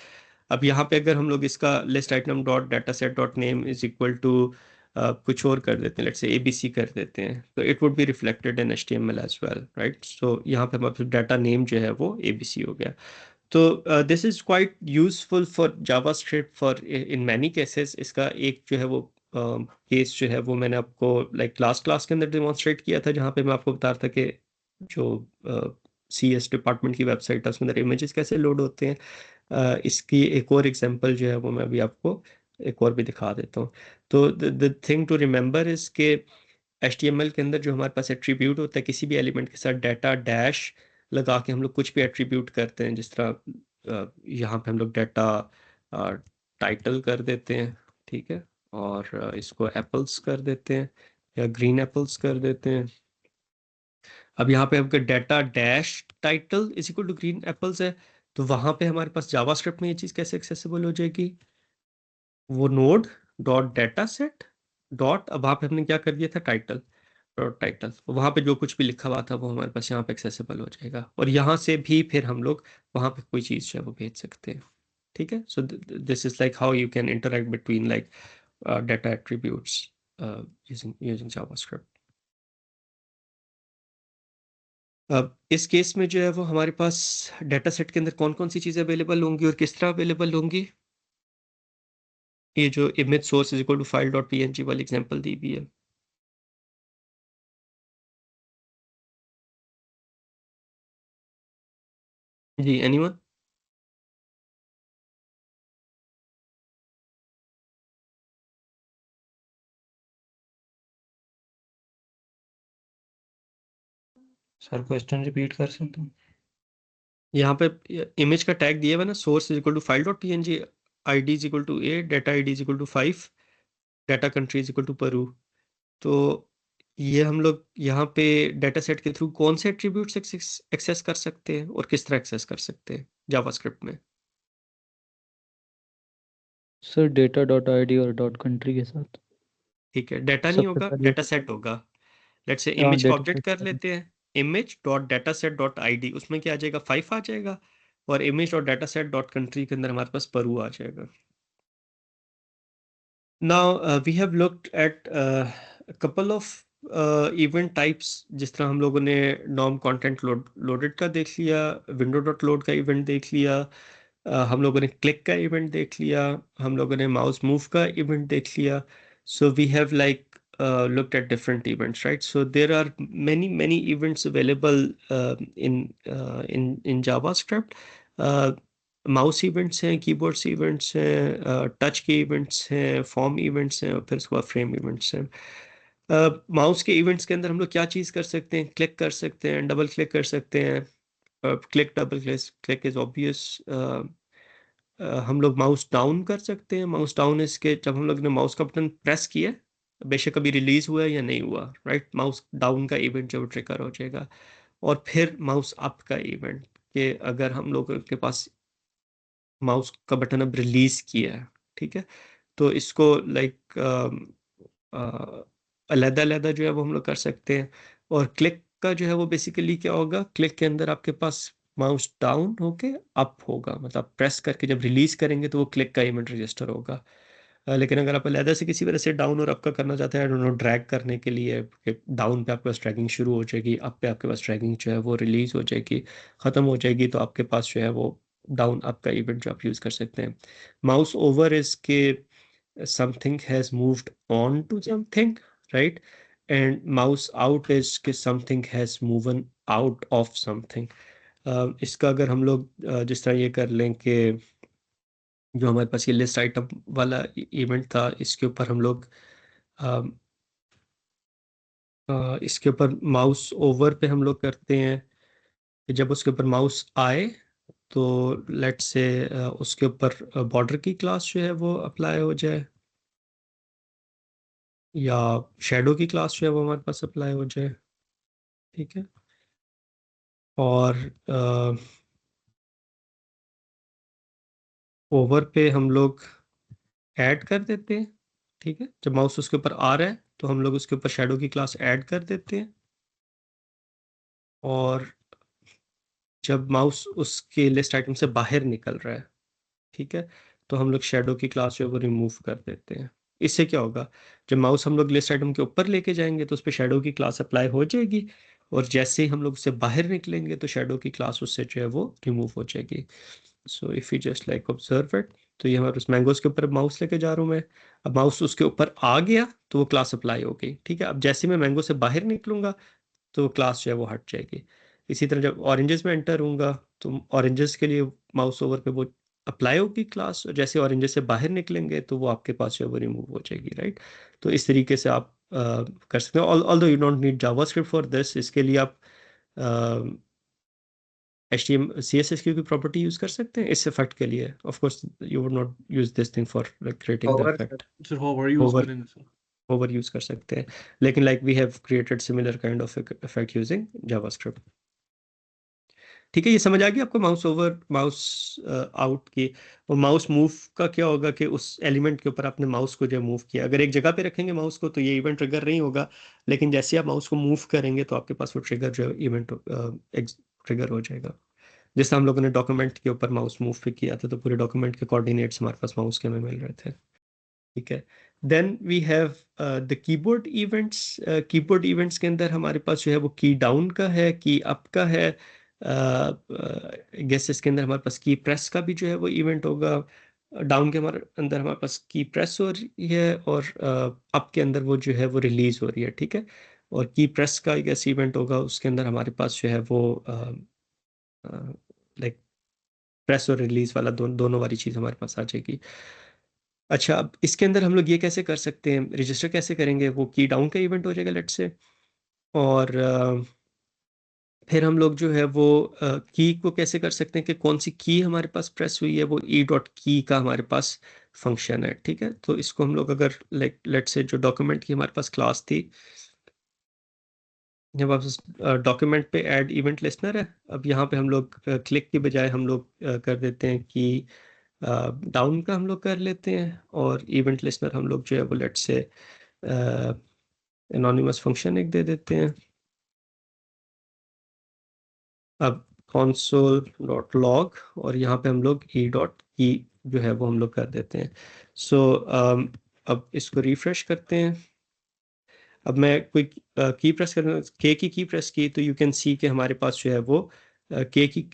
अब यहाँ पे अगर हम लोग इसका list item dot data set dot name is equal to कुछ और कर देते हैं, लेट्स से ABC कर देते हैं, तो it would be reflected in HTML as well, right. So यहाँ पे हमारे डाटा नेम जो है वो ABC हो गया। तो this is quite useful for JavaScript for in many cases. इसका एक जो है वो केस जो है वो मैंने आपको लाइक लास्ट क्लास के अंदर डिमॉन्स्ट्रेट किया था, जहाँ पे मैं आपको बता रहा था कि जो CS डिपार्टमेंट की वेबसाइट है उसके अंदर इमेजेस कैसे लोड होते हैं। इसकी एक और एग्जांपल जो है वो मैं अभी आपको एक और भी दिखा देता हूँ। तो the thing to remember is के HTML के अंदर जो हमारे पास एट्रीब्यूट होता है, किसी भी एलिमेंट के साथ डाटा डैश लगा के हम लोग कुछ भी एट्रीब्यूट करते हैं, जिस तरह यहाँ पे हम लोग डाटा टाइटल कर देते हैं, ठीक है, और इसको एप्पल्स कर देते हैं या ग्रीन एप्पल्स कर देते हैं। अब यहाँ पे आपका data dash title is equal to green apples है, तो वहां पे हमारे पास जावास्क्रिप्ट में ये चीज कैसे एक्सेसिबल हो जाएगी, वो node dot data set dot, अब वहां पे हमने क्या कर दिया था, टाइटल डॉट टाइटल, वहां पे जो कुछ भी लिखा हुआ था वो हमारे पास यहाँ पे एक्सेसिबल हो जाएगा, और यहाँ से भी फिर हम लोग वहां पे कोई चीज जो है वो भेज सकते हैं, ठीक है। So this is like how you can interact between like data attributes using JavaScript. अब इस केस में जो है वो हमारे पास डाटा सेट के अंदर कौन कौन सी चीज़ें अवेलेबल होंगी और किस तरह अवेलेबल होंगी, ये जो image source is equal to file dot PNG वाली एग्जांपल दी हुई है। जी, एनीवन? सर क्वेश्चन रिपीट कर सकते हैं? यहाँ पे इमेज का टैग दिया हुआ है ना, source is equal to file dot PNG, ID is equal to A, data ID is equal to 5, data country is equal to Peru. तो ये हम लोग यहाँ पे डाटा सेट के थ्रू कौन से एट्रीब्यूट्स एक्सेस कर सकते हैं और किस तरह एक्सेस कर सकते हैं जावास्क्रिप्ट में? सर डेटा डॉट ID और डॉट कंट्री के साथ। ठीक है, डाटा नहीं सबसे होगा, पहले डाटा सेट होगा। लेट्स से हाँ इमेज का डेटा ऑब्जेक्ट कर सेट। लेते हैं, image dot data set dot ID, उसमें क्या आ जाएगा, 5 आ जाएगा, और image dot data set dot country के अंदर हमारे पास पेरू आ जाएगा। Now we have looked at a couple of event types, जिस तरह हम लोगों ने नॉर्म कंटेंट लोडेड का देख लिया, विंडो डॉट लोड का इवेंट देख लिया, हम लोगों ने क्लिक का इवेंट देख लिया, हम लोगों ने माउस मूव का इवेंट देख लिया। So we have like looked at different events, right? So there are many events available in JavaScript. Mouse events हैं, कीबोर्ड्स इवेंट्स हैं, टच के इवेंट्स हैं, फॉर्म इवेंट्स हैं, और फिर उसके बाद फ्रेम इवेंट्स हैं। माउस के इवेंट्स के अंदर हम लोग क्या चीज़ कर सकते हैं, क्लिक कर सकते हैं, डबल क्लिक कर सकते हैं। Click double click is obvious. हम लोग माउस डाउन कर सकते हैं। माउस डाउन इसके जब हम लोग ने माउस का बटन प्रेस किया, बेशक अभी रिलीज हुआ है या नहीं हुआ, राइट, माउस डाउन का इवेंट जो ट्रिगर हो जाएगा। और फिर माउस अप का इवेंट, कि अगर हम लोगों के पास माउस का बटन अब रिलीज किया है, ठीक है, तो इसको लाइक अलग-अलग जो है वो हम लोग कर सकते हैं। और क्लिक का जो है वो बेसिकली क्या होगा, क्लिक के अंदर आपके पास माउस डाउन होके अप होगा, मतलब प्रेस करके जब रिलीज करेंगे तो वो क्लिक का इवेंट रजिस्टर होगा। लेकिन अगर आप अलग से किसी वजह से डाउन और अप का करना चाहते हैं, डोंट ड्रैग करने के लिए, डाउन पे आपके पास ड्रैगिंग शुरू हो जाएगी, अप पे आपके पास ड्रैगिंग जो है वो रिलीज हो जाएगी, ख़त्म हो जाएगी, तो आपके पास जो है वो डाउन अप का इवेंट जो आप यूज़ कर सकते हैं। माउस ओवर इज के something has moved on to something, right? And mouse out is कि something has moved out of something. इसका अगर हम लोग जिस तरह ये कर लें कि जो हमारे पास ये लिस्ट आइटम वाला इवेंट था, इसके ऊपर हम लोग इसके ऊपर माउस ओवर पे हम लोग करते हैं कि जब उसके ऊपर माउस आए तो लेट्स से उसके ऊपर बॉर्डर की क्लास जो है वो अप्लाई हो जाए, या शेडो की क्लास जो है वो हमारे पास अप्लाई हो जाए, ठीक है। और ओवर पे हम लोग ऐड कर देते हैं, ठीक है, जब माउस उसके ऊपर आ रहा है तो हम लोग उसके ऊपर शेडो की क्लास ऐड कर देते हैं, और जब माउस उसके लिस्ट आइटम से बाहर निकल रहा है, ठीक है, तो हम लोग शेडो की क्लास जो है वो रिमूव कर देते हैं। इससे क्या होगा, जब माउस हम लोग लिस्ट आइटम के ऊपर लेके जाएंगे तो उस पर शेडो की क्लास अप्लाई हो जाएगी, और जैसे ही हम लोग उससे बाहर निकलेंगे तो शेडो की क्लास उससे जो है वो रिमूव हो जाएगी। So if you just like observe it, तो ये हमारे उस मैंगोज के ऊपर माउस लेके जा रहा हूँ मैं, अब माउस उसके ऊपर आ गया तो वो क्लास अप्लाई हो गई, ठीक है। अब जैसे मैं मैंगो से बाहर निकलूंगा तो क्लास जो है वो हट जाएगी। इसी तरह जब ऑरेंजेस में एंटर होऊंगा तो ऑरेंजेस के लिए माउस ओवर पे वो अप्लाई होगी क्लास, और जैसे ऑरेंजेस से बाहर निकलेंगे तो वो आपके पास जो है वो रिमूव हो जाएगी, राइट। तो इस तरीके से आप कर सकते हैं। Although you don't need JavaScript for this, इसके लिए आप HTML CSS की कोई प्रॉपर्टी यूज कर सकते हैं इस इफेक्ट के लिए। Of course you would not use this thing for creating the Hover, effect, sir hover use over करेंगे सर। ओवर यूज कर सकते हैं, लेकिन like we have created similar kind of effect using JavaScript, ठीक है। ये समझ आ गया आपको माउस ओवर माउस आउट की। और माउस मूव का क्या होगा कि उस एलिमेंट के ऊपर आपने माउस को जो मूव किया, अगर एक जगह पे रखेंगे माउस को तो ये इवेंट ट्रिगर नहीं होगा, लेकिन जैसे आप माउस को मूव करेंगे तो आपके पास वो ट्रिगर जो है इवेंट ट्रिगर हो जाएगा। जैसे हम लोगों ने डॉक्यूमेंट के ऊपर माउस मूव पे किया था तो पूरे डॉक्यूमेंट के कोऑर्डिनेट्स हमारे पास माउस के में मिल रहे थे, ठीक है। Then we have the keyboard events. Keyboard events के अंदर हमारे पास जो है वो की डाउन का है, की अप का है, गेस इसके अंदर हमारे पास की प्रेस का भी जो है वो इवेंट होगा। डाउन के हमारे अंदर हमारे पास की प्रेस हो रही है, और अप के अंदर वो जो है वो रिलीज हो रही है, ठीक है। और की प्रेस का गेस इवेंट होगा, उसके अंदर हमारे पास जो है वो लाइक प्रेस और रिलीज वाला दोनों वाली चीज़ हमारे पास आ जाएगी। अच्छा, अब इसके अंदर हम लोग ये कैसे कर सकते हैं, रजिस्टर कैसे करेंगे, वो की डाउन का इवेंट हो जाएगा लेट से, और फिर हम लोग जो है वो की को कैसे कर सकते हैं कि कौन सी की हमारे पास प्रेस हुई है, वो ई डॉट की का हमारे पास फंक्शन है, ठीक है। तो इसको हम लोग अगर लाइक लेट से जो डॉक्यूमेंट की हमारे पास क्लास थी, जब आप डॉक्यूमेंट पे ऐड इवेंट लिस्टनर है, अब यहाँ पे हम लोग क्लिक की बजाय हम लोग कर देते हैं कि डाउन का हम लोग कर लेते हैं, और इवेंट लिस्टनर हम लोग जो है वो लेट से एनोनिमस फंक्शन एक दे देते हैं। अब console.log, और यहाँ पे हम लोग e डॉट की जो है वो हम लोग कर देते हैं। सो अब इसको रिफ्रेश करते हैं। अब मैं कोई की प्रेस कर के की प्रेस की तो यू कैन सी कि हमारे पास जो है वो के की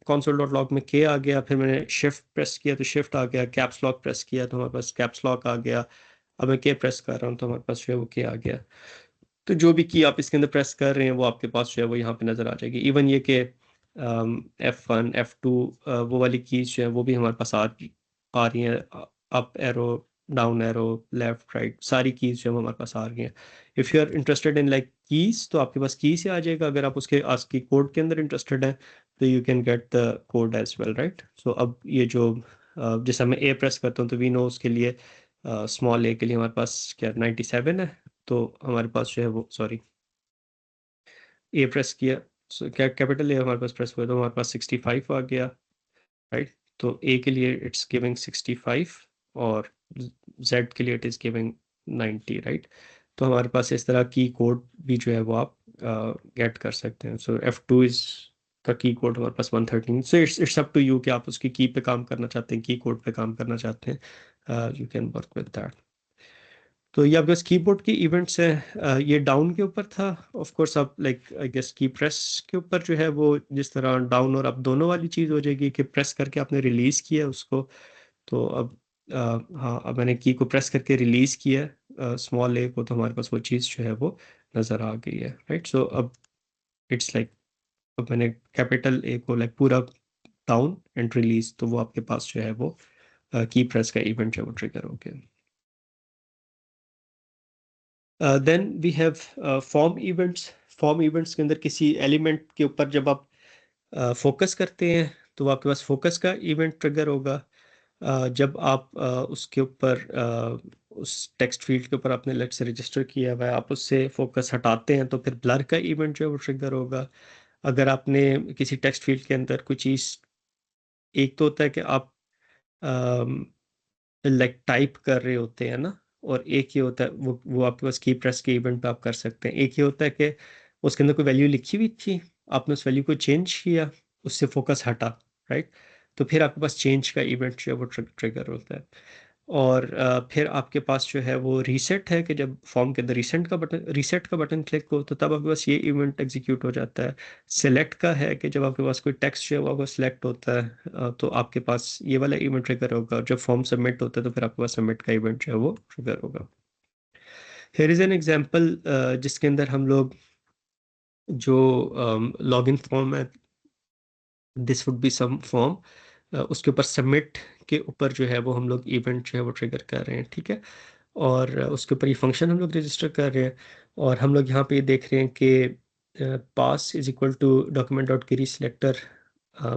console.log में के आ गया, फिर मैंने शिफ्ट प्रेस किया तो शिफ्ट आ गया, कैप्स लॉक प्रेस किया तो हमारे पास कैप्स लॉक आ गया। अब मैं के प्रेस कर रहा हूँ तो हमारे पास जो है वो के आ गया। तो जो भी की आप इसके अंदर प्रेस कर रहे हैं वो आपके पास जो है वो यहाँ पे नज़र आ जाएगी। इवन ये कि F1 F2 वो वाली कीज जो है वो भी हमारे पास आ रही हैं, up arrow, down arrow, left right, सारी कीज जो है वो हमारे पास आ रही हैं। If you are interested in like keys तो आपके पास की से आ जाएगा। अगर आप उसके आस्की कोड के अंदर इंटरेस्टेड हैं तो you can get the code as well, right? So अब ये जो जैसे मैं ए प्रेस करता हूँ तो वी नो उसके लिए स्मॉल ए के लिए हमारे पास क्या 97 है, तो हमारे पास जो है वो सॉरी ए प्रेस किया, सो क्या कैपिटल ए हमारे पास प्रेस हुआ तो हमारे पास 65 आ गया, राइट? तो ए के लिए इट्स गिविंग 65 और जेड के लिए इट इज़ गिविंग 90, राइट? तो हमारे पास इस तरह की कोड भी जो है वो आप गेट कर सकते हैं। सो F2 इज का की कोड हमारे पास 113। So it's up to you कि आप उसकी की पे काम करना चाहते हैं, की कोड पे काम करना चाहते हैं, you can work with that. तो ये आपके पास कीबोर्ड की इवेंट्स है, ये डाउन के ऊपर था। ऑफ कोर्स आप लाइक आई गेस की प्रेस के ऊपर जो है वो जिस तरह डाउन और अप दोनों वाली चीज़ हो जाएगी कि प्रेस करके आपने रिलीज़ किया उसको, तो अब हाँ अब मैंने की को प्रेस करके रिलीज़ किया स्मॉल ए को, तो हमारे पास वो चीज़ जो है वो नज़र आ गई है, राइट? सो अब इट्स लाइक अब मैंने कैपिटल ए को लाइक पूरा डाउन एंड रिलीज, तो वो आपके पास जो है वो की प्रेस का इवेंट है वो ट्रिगर हो गया। Then we have form events. Form events के अंदर किसी एलिमेंट के ऊपर जब आप फोकस करते हैं तो वो आपके पास फोकस का इवेंट ट्रिगर होगा। जब आप उसके ऊपर उस टेक्स्ट फील्ड के ऊपर आपने लेट से रजिस्टर किया हुआ है, आप उससे फोकस हटाते हैं तो फिर ब्लर का इवेंट जो है वो ट्रिगर होगा। अगर आपने किसी टेक्स्ट फील्ड के अंदर कोई चीज़, एक तो होता है कि आप लाइक टाइप कर रहे होते हैं ना, और एक ये होता है वो आपके पास की प्रेस के इवेंट पे आप कर सकते हैं। एक ये होता है कि उसके अंदर कोई वैल्यू लिखी हुई थी, आपने उस वैल्यू को चेंज किया, उससे फोकस हटा, राइट? तो फिर आपके पास चेंज का इवेंट जो है वो ट्रिगर होता है। और फिर आपके पास जो है वो रीसेट है कि जब फॉर्म के अंदर रीसेट का बटन क्लिक हो तो तब आपके पास ये इवेंट एग्जीक्यूट हो जाता है। सेलेक्ट का है कि जब आपके पास कोई टेक्स्ट जो है वो सिलेक्ट होता है तो आपके पास ये वाला इवेंट ट्रिगर होगा, और जब फॉर्म सबमिट होता है तो फिर आपके पास सबमिट का इवेंट जो है वो ट्रिगर होगा। हियर इज एन एग्जांपल जिसके अंदर हम लोग जो लॉगिन फॉर्म है, this would be some form, उसके ऊपर सबमिट के ऊपर जो है वो हम लोग इवेंट जो है वो ट्रिगर कर रहे हैं, ठीक है? और उसके ऊपर ये फंक्शन हम लोग रजिस्टर कर रहे हैं, और हम लोग यहाँ पे ये देख रहे हैं कि pass is equal to document dot query selector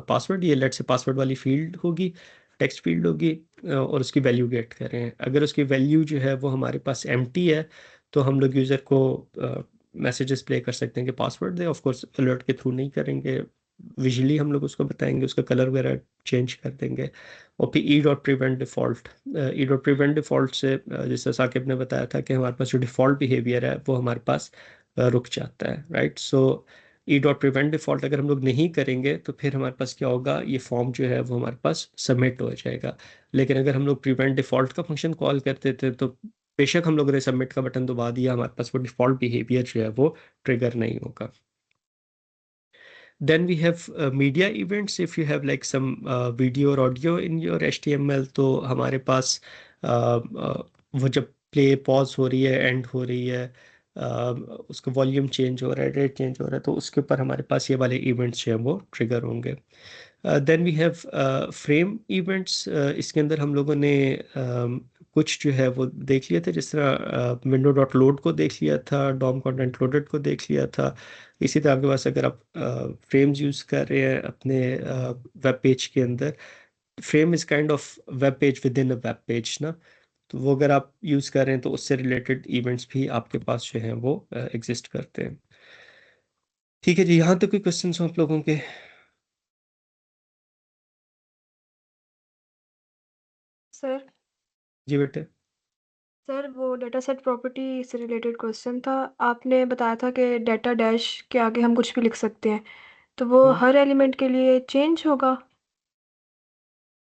password, ये लेट से पासवर्ड वाली फील्ड होगी, टेक्स्ट फील्ड होगी, और उसकी वैल्यू गेट कर रहे हैं। अगर उसकी वैल्यू जो है वो हमारे पास एम्प्टी है तो हम लोग यूज़र को मैसेजेस प्ले कर सकते हैं कि password they. Of course alert के थ्रू नहीं करेंगे, विजुअली हम लोग उसको बताएंगे, उसका कलर वगैरह चेंज कर देंगे। और फिर E dot prevent default, E dot prevent default से जैसे साकिब ने बताया था कि हमारे पास जो डिफ़ॉल्ट बिहेवियर है वो हमारे पास रुक जाता है, राइट? सो ई डॉट प्रिवेंट डिफ़ॉल्ट अगर हम लोग नहीं करेंगे तो फिर हमारे पास क्या होगा, ये फॉर्म जो है वो हमारे पास सबमिट हो जाएगा। लेकिन अगर हम लोग प्रिवेंट डिफ़ॉल्ट का फंक्शन कॉल करते थे तो बेशक हम लोगों ने सबमिट का बटन दबा दिया, हमारे पास वो डिफ़ॉल्ट बिहेवियर जो है वो ट्रिगर नहीं होगा। Then we have media events. If you have like some video or audio in your HTML, तो हमारे पास वो जब प्ले पॉज हो रही है, एंड हो रही है, उसका वॉल्यूम चेंज हो रहा है, रेट चेंज हो रहा है, तो उसके ऊपर हमारे पास ये वाले इवेंट्स जो हैं वो ट्रिगर होंगे। Then we have frame events. इसके अंदर हम लोगों ने कुछ जो है वो देख लिया था, जिस तरह विंडो डॉट लोड को देख लिया था, डॉम कंटेंट लोडेड को देख लिया था। इसी तरह आपके पास अगर आप फ्रेम्स यूज़ कर रहे हैं अपने वेब पेज के अंदर, frame is kind of web page with in a web page ना, तो वो अगर आप यूज़ कर रहे हैं तो उससे रिलेटेड इवेंट्स भी आपके पास जो हैं वो एग्जिस्ट करते हैं। ठीक है जी, यहाँ तक कोई क्वेश्चन हो आप लोगों के? सर जी बेटे। सर वो डेटा सेट प्रॉपर्टी से रिलेटेड क्वेश्चन था। आपने बताया था कि डेटा डैश के आगे हम कुछ भी लिख सकते हैं, तो वो हर एलिमेंट के लिए चेंज होगा?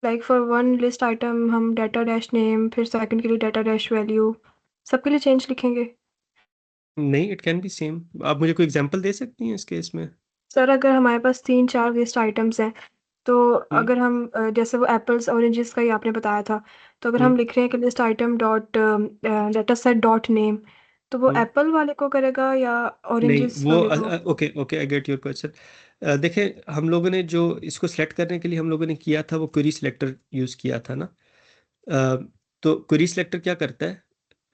Like for one list item हम डेटा डैश नेम, फिर सेकंड के लिए डेटा डैश वैल्यू, सबके लिए चेंज लिखेंगे? नहीं, इट कैन बी सेम। आप मुझे कोई एग्जांपल दे सकती हैं इस केस में? सर अगर हमारे पास 3-4 लिस्ट आइटम्स हैं, तो अगर हम जैसे वो एप्पल्स ऑरेंजेस का ही आपने बताया था, तो अगर हम लिख रहे हैं कि list item dot data set dot name, तो वो एप्पल वाले को करेगा या नहीं, ऑरेंजेस वो वाले को? Okay okay, I get your question. देखिए, हम लोगों ने जो इसको सेलेक्ट करने के लिए हम लोगों ने किया था वो क्वेरी सिलेक्टर यूज़ किया था ना। तो क्वेरी सिलेक्टर क्या करता है,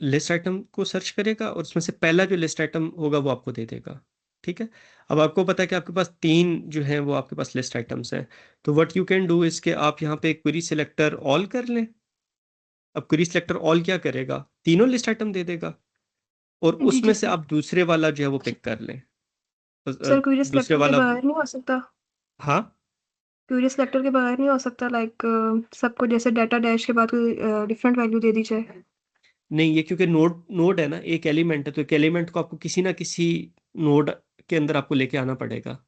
लिस्ट आइटम को सर्च करेगा और उसमें से पहला जो लिस्ट आइटम होगा वो आपको दे देगा, ठीक है। अब आपको पता है कि आपके पास 3 जो हैं वो आपके पास लिस्ट आइटम्स हैं, तो what you can do is के आप यहाँ पे क्वेरी सिलेक्टर ऑल कर लें। अब क्वेरी सिलेक्टर ऑल क्या करेगा, तीनों लिस्ट आइटम दे देगा और जी उसमें जी से सर। आप दूसरे वाला जो है वो पिक कर लें। सर क्वेरी दूसरे सिलेक्टर के वाला, बगैर नहीं हो सकता? हाँ क्वेरी सिलेक्टर के बगैर नहीं हो सकता, लाइक सबको जैसे डाटा डैश के बाद कोई डिफरेंट वैल्यू दे दी जाए? नहीं, ये क्योंकि नोड नोड है ना, एक एलिमेंट है, तो एक एलिमेंट को आपको किसी ना किसी नोड के अंदर आपको लेके आना पड़ेगा।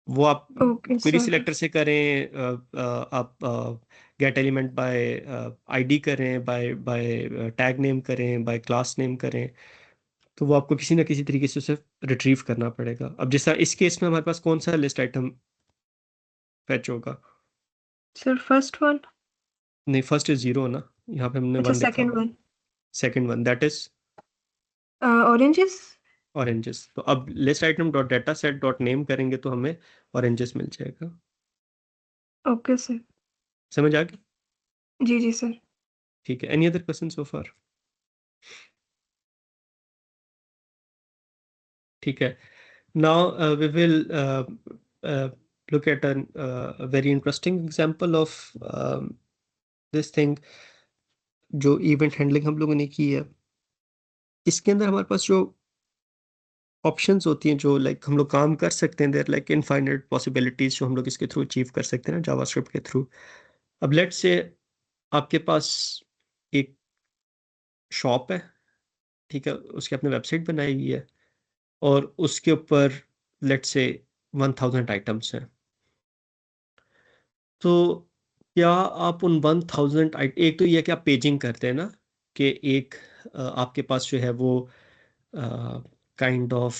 वो आप ओके क्वेरी सर। सिलेक्टर से करें, आप गेट एलिमेंट बाय आईडी करें, बाय बाय टैग नेम करें, बाय क्लास नेम करें, तो वो आपको किसी ना किसी तरीके से उसे रिट्रीव करना पड़ेगा। अब जैसा इस केस में हमारे पास कौन सा लिस्ट आइटम फैच होगा? Sir first one. नहीं, फर्स्ट इज 0 ना, यहाँ पे हमने अच्छा 1 लिखा सेकंड हुआ है। One. Second one that is oranges. Oranges. तो अब list item dot data set dot name करेंगे तो हमें ऑरेंजेस मिल जाएगा। Okay sir. समझ आ गई? जी जी सर। ठीक है, एनी अदर क्वेश्चन सो फार? ठीक है, now we will look at a very interesting example of this thing जो इवेंट हैंडलिंग हम लोगों ने की है। इसके अंदर हमारे पास जो ऑप्शंस होती हैं, जो लाइक हम लोग काम कर सकते हैं, देयर लाइक इनफाइनाइट पॉसिबिलिटीज जो हम लोग इसके थ्रू अचीव कर सकते हैं ना जावास्क्रिप्ट के थ्रू। अब लेट्स से आपके पास एक शॉप है, ठीक है, उसकी आपने वेबसाइट बनाई हुई है और उसके ऊपर लेट्स से 1000 आइटम्स हैं। तो क्या आप उन 1000 एक तो ये कि आप पेजिंग करते हैं ना, कि एक आपके पास जो है वो काइंड ऑफ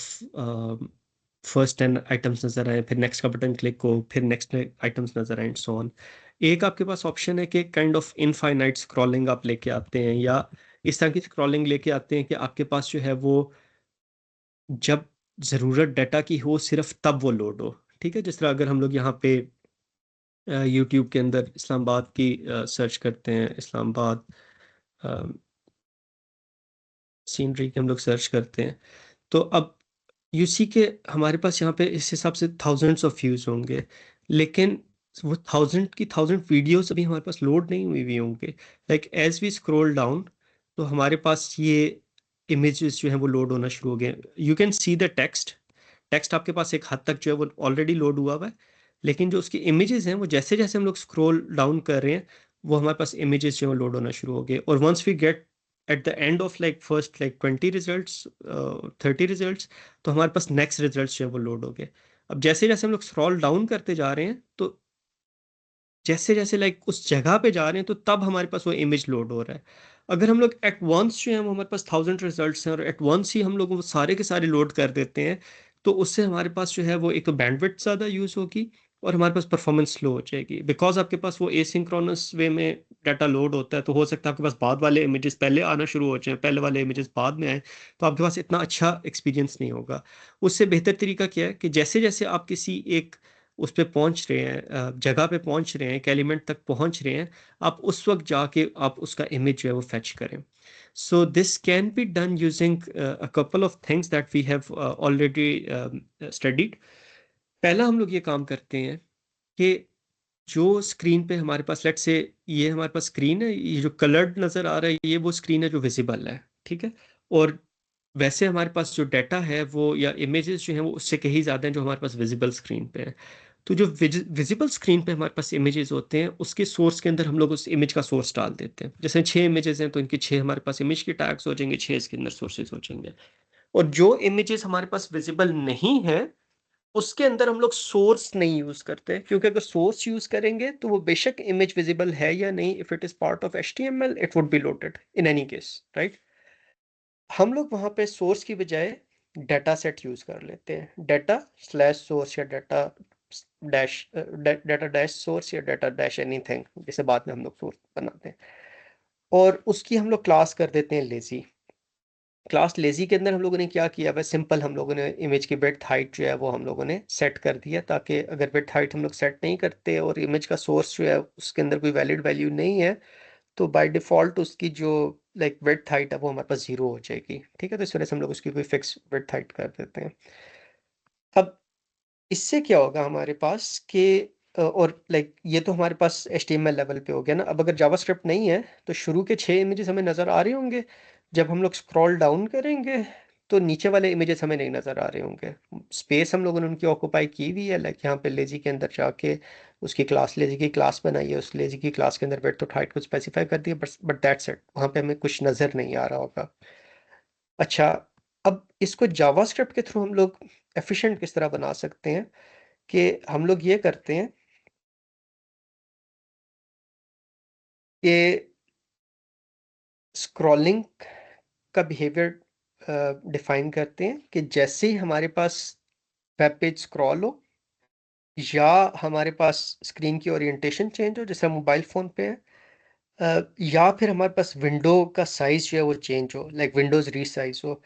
फर्स्ट 10 आइटम्स नजर आए, फिर नेक्स्ट का बटन क्लिक हो, फिर नेक्स्ट आइटम्स नजर आए एंड सो ऑन। एक आपके पास ऑप्शन है कि काइंड ऑफ इनफाइनाइट स्क्रॉलिंग आप लेके आते हैं, या इस तरह की स्क्रॉलिंग लेके आते हैं कि आपके पास जो है वो जब ज़रूरत डाटा की हो सिर्फ तब वो लोड हो। ठीक है, जिस तरह अगर हम लोग यहाँ पे यूट्यूब के अंदर इस्लामाबाद की सर्च करते हैं, इस्लामाबाद सीनरी की हम लोग सर्च करते हैं, तो अब यू सी के हमारे पास यहाँ पे इस हिसाब से थाउजेंड्स ऑफ व्यूज होंगे, लेकिन वो 1000 वीडियोस अभी हमारे पास लोड नहीं हुई होंगे। Like as we scroll down तो हमारे पास ये इमेजेस जो हैं वो लोड होना शुरू हो गए। You can see the text, text आपके पास एक हद तक जो है वो ऑलरेडी लोड हुआ हुआ है, लेकिन जो उसकी इमेजेस हैं वो जैसे जैसे हम लोग स्क्रॉल डाउन कर रहे हैं वो हमारे पास इमेजेस जो है लोड होना शुरू हो गए। और once we get at the end of like first like 20 results, 30 results, तो हमारे पास नेक्स्ट रिजल्ट्स जो है वो लोड हो गए। अब जैसे जैसे हम लोग स्क्रॉल डाउन करते जा रहे हैं तो जैसे जैसे लाइक उस जगह पे जा रहे हैं तो तब हमारे पास वो इमेज लोड हो रहा है। अगर हम लोग एट वंस जो है वो हमारे पास 1000 रिजल्ट्स हैं और एट वंस ही हम लोग वो सारे के सारे लोड कर देते हैं, तो उससे हमारे पास जो है वो एक तो बैंडविड्थ ज़्यादा यूज़ होगी और हमारे पास परफॉर्मेंस स्लो हो जाएगी, बिकॉज आपके पास वो एसिंक्रोनस वे में डाटा लोड होता है। तो हो सकता है आपके पास बाद वाले इमेजेस पहले आना शुरू हो जाए, पहले वाले इमेजेस बाद में आए, तो आपके पास इतना अच्छा एक्सपीरियंस नहीं होगा। उससे बेहतर तरीका क्या है कि जैसे जैसे आप किसी एक उस पे पहुंच रहे हैं, जगह पे पहुंच रहे हैं, एक एलिमेंट तक पहुंच रहे हैं, आप उस वक्त जाके आप उसका इमेज जो है वो फेच करें। So this can be done using a couple of things that we have already studied. पहला हम लोग ये काम करते हैं कि जो स्क्रीन पे हमारे पास लेट्स से ये हमारे पास स्क्रीन है, ये जो कलर्ड नज़र आ रहा है ये वो स्क्रीन है जो विजिबल है, ठीक है। और वैसे हमारे पास जो डाटा है वो या इमेजेस जो हैं वो उससे कहीं ज़्यादा हैं जो हमारे पास विजिबल स्क्रीन पे है। तो जो विजिबल स्क्रीन पे हमारे पास इमेजेस होते हैं उसके सोर्स के अंदर हम लोग उस इमेज का सोर्स डाल देते हैं। जैसे 6 इमेजेस हैं तो इनके 6 हमारे पास इमेज के टैग्स हो जाएंगे, 6 इसके अंदर सोर्सेज हो जाएंगे। और जो इमेजेस हमारे पास विजिबल नहीं है उसके अंदर हम लोग सोर्स नहीं यूज करते, क्योंकि अगर सोर्स यूज करेंगे तो वो बेशक इमेज विजिबल है या नहीं, if it is part of HTML it would be loaded in any case, right. हम लोग वहां पे सोर्स की बजाय डाटा सेट यूज कर लेते हैं, डाटा स्लैश सोर्स या डाटा डैश सोर्स या डाटा डैश एनीथिंग, जिसे बाद में हम लोग सोर्स बनाते हैं। और उसकी हम लोग क्लास कर देते हैं लेजी। क्लास लेजी के अंदर हम लोगों ने क्या किया, वह सिंपल हम लोगों ने इमेज की विड्थ हाइट जो है वो हम लोगों ने सेट कर दिया, ताकि अगर विड्थ हाइट हम लोग सेट नहीं करते और इमेज का सोर्स जो है उसके अंदर कोई वैलिड वैल्यू नहीं है तो बाय डिफॉल्ट उसकी जो लाइक विड्थ हाइट है वो हमारे पास 0 हो जाएगी, ठीक है। तो इस वजह से हम लोग उसकी कोई फिक्स विड्थ हाइट कर देते हैं। अब इससे क्या होगा हमारे पास कि और लाइक ये तो हमारे पास HTML लेवल पे हो गया ना। अब अगर जावास्क्रिप्ट नहीं है तो शुरू के 6 इमेजेस हमें नज़र आ रहे होंगे। जब हम लोग स्क्रॉल डाउन करेंगे तो नीचे वाले इमेजेस हमें नहीं नज़र आ रहे होंगे। स्पेस हम लोगों ने उनकी ऑक्यूपाई की हुई है, लाइक यहाँ पे लेजी के अंदर जाके उसकी क्लास लेजी की क्लास बनाई है, उस लेजी की क्लास के अंदर विड्थ और हाइट को स्पेसिफाई कर दिया, बट दैट्स इट। वहाँ पे हमें कुछ नज़र नहीं आ रहा होगा। अच्छा, अब इसको जावास्क्रिप्ट के थ्रू हम लोग एफिशिएंट किस तरह बना सकते हैं कि हम लोग ये करते हैं कि स्क्रॉलिंग का बिहेवियर डिफाइन करते हैं कि जैसे ही हमारे पास वेब पेज स्क्रॉल हो या हमारे पास स्क्रीन की ओरिएंटेशन चेंज हो, जैसे मोबाइल फ़ोन पे है, या फिर हमारे पास विंडो का साइज़ जो है वो चेंज हो, लाइक विंडोज़ रीसाइज हो,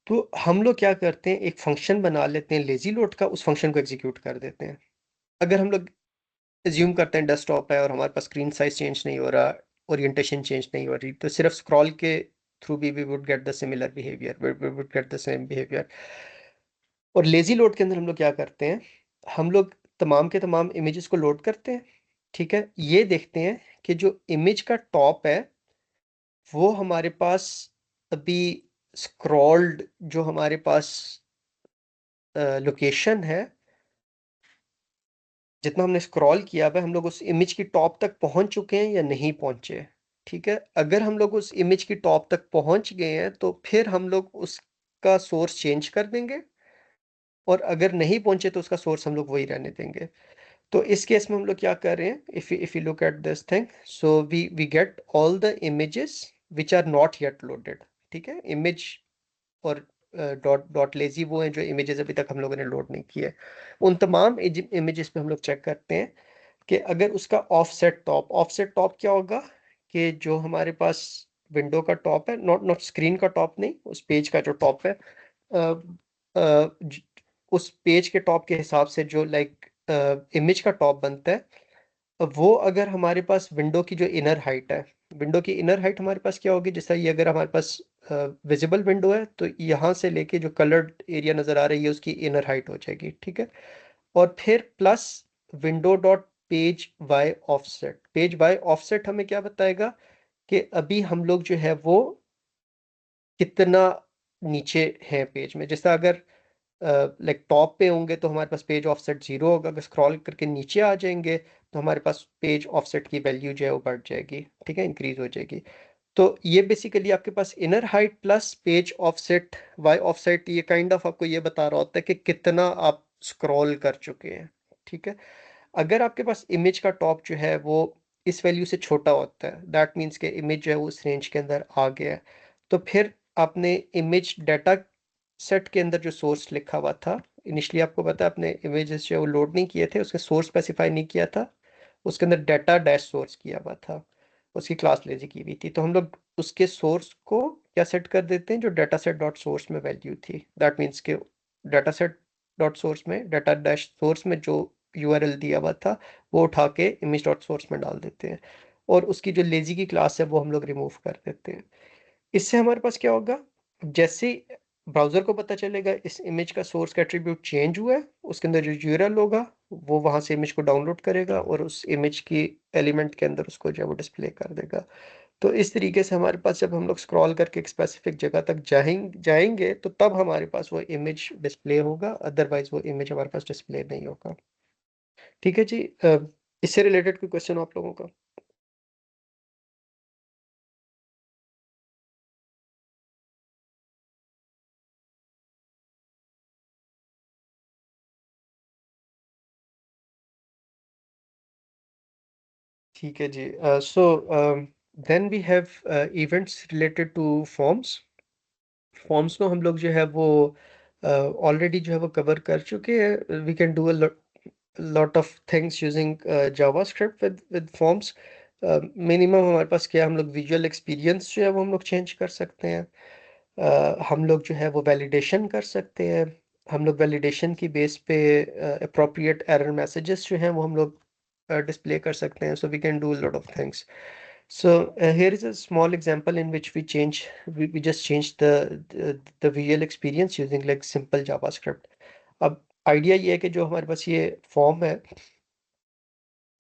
तो हम लोग क्या करते हैं, एक फंक्शन बना लेते हैं लेजी लोड का, उस फंक्शन को एग्जीक्यूट कर देते हैं। अगर हम लोग एज्यूम करते हैं डेस्कटॉप है और हमारे पास स्क्रीन साइज चेंज नहीं हो रहा, ओरिएंटेशन चेंज नहीं हो रही, तो सिर्फ स्क्रॉल के थ्रू भी we would get the similar behaviour, we would get the same behaviour. और लेजी लोड के अंदर हम लोग क्या करते हैं, हम लोग तमाम के तमाम इमेजेस को लोड करते हैं। ठीक है, ये देखते हैं कि जो इमेज का टॉप है वो हमारे पास अभी स्क्रॉल्ड जो हमारे पास लोकेशन है, जितना हमने स्क्रॉल किया हुआ है, हम लोग उस इमेज की टॉप तक पहुंच चुके हैं या नहीं पहुंचे। ठीक है, अगर हम लोग उस इमेज की टॉप तक पहुंच गए हैं तो फिर हम लोग उसका सोर्स चेंज कर देंगे, और अगर नहीं पहुंचे तो उसका सोर्स हम लोग वही रहने देंगे। तो इस केस में हम लोग क्या कर रहे हैं, if you look at this thing, so we get all the images which are not yet loaded. ठीक है, इमेज और डॉट डॉट लेजी वो हैं जो इमेजेस अभी तक हम लोगों ने लोड नहीं किए। उन तमाम इमेजेस पे हम लोग चेक करते हैं कि अगर उसका ऑफसेट टॉप क्या होगा, कि जो हमारे पास विंडो का टॉप है, नॉट नॉट स्क्रीन का टॉप नहीं, उस पेज का जो टॉप है, उस पेज के टॉप के हिसाब से जो लाइक इमेज का टॉप बनता है, वो अगर हमारे पास विंडो की जो इनर हाइट है, विंडो की इनर हाइट हमारे पास क्या होगी, जैसा ये अगर हमारे पास विजिबल विंडो है तो यहाँ से लेके जो कलर्ड एरिया नज़र आ रही है उसकी इनर हाइट हो जाएगी। ठीक है, और फिर plus window dot page Y offset. Page Y offset हमें क्या बताएगा कि अभी हम लोग जो है वो कितना नीचे है पेज में। जैसा अगर लाइक टॉप पे होंगे तो हमारे पास पेज ऑफसेट 0 होगा, अगर स्क्रॉल करके नीचे आ जाएंगे तो हमारे पास पेज ऑफसेट की वैल्यू जो है वो बढ़ जाएगी। ठीक है, इंक्रीज हो जाएगी। तो ये बेसिकली आपके पास inner height plus page offset y offset, ये काइंड ऑफ आपको ये बता रहा होता है कि कितना आप स्क्रॉल कर चुके हैं। ठीक है, अगर आपके पास इमेज का टॉप जो है वो इस वैल्यू से छोटा होता है, दैट मीन्स के इमेज जो है वो उस रेंज के अंदर आ गया है, तो फिर आपने इमेज डाटा सेट के अंदर जो सोर्स लिखा हुआ था, इनिशियली आपको पता है आपने इमेजेस जो है वो लोड नहीं किए थे, उसके सोर्स स्पेसिफाई नहीं किया था, उसके अंदर डाटा डैश सोर्स किया हुआ था, उसकी क्लास लेजी की हुई थी, तो हम लोग उसके सोर्स को क्या सेट कर देते हैं, जो डाटा सेट डॉट सोर्स में वैल्यू थी, दैट मीन्स के डाटा सेट डॉट सोर्स में डाटा डैश सोर्स में जो यूआरएल दिया हुआ था वो उठा के इमेज डॉट सोर्स में डाल देते हैं, और उसकी जो लेजी की क्लास है वो हम लोग रिमूव कर देते हैं। इससे हमारे पास क्या होगा, जैसे ब्राउजर को पता चलेगा इस इमेज का सोर्स का एट्रीब्यूट चेंज हुआ है, उसके अंदर जो यूआरएल होगा वो वहां से इमेज को डाउनलोड करेगा और उस इमेज की एलिमेंट के अंदर उसको जो है वो डिस्प्ले कर देगा। तो इस तरीके से हमारे पास जब हम लोग स्क्रॉल करके एक स्पेसिफिक जगह तक जाएंगे तो तब हमारे पास वो इमेज डिस्प्ले होगा, अदरवाइज वो इमेज हमारे पास डिस्प्ले नहीं होगा। ठीक है जी, इससे रिलेटेड कोई क्वेश्चन आप लोगों का? ठीक है जी, so then we have events related to forms. Forms को हम लोग जो है वो ऑलरेडी जो है वो कवर कर चुके हैं। We can do a lot of things using JavaScript with forms. Minimum हमारे पास क्या, हम लोग विजुअल एक्सपीरियंस जो है वो हम लोग चेंज कर सकते हैं, हम लोग जो है वो वैलिडेशन कर सकते हैं, हम लोग वैलिडेशन की बेस पे अप्रोप्रिएट एरर मैसेजेस जो हैं वो हम लोग डिस्प्ले कर सकते हैं। So we can do lot of things. So here is a small example in which we just change the visual experience using like simple JavaScript. अब आइडिया ये है कि जो हमारे पास ये फॉर्म है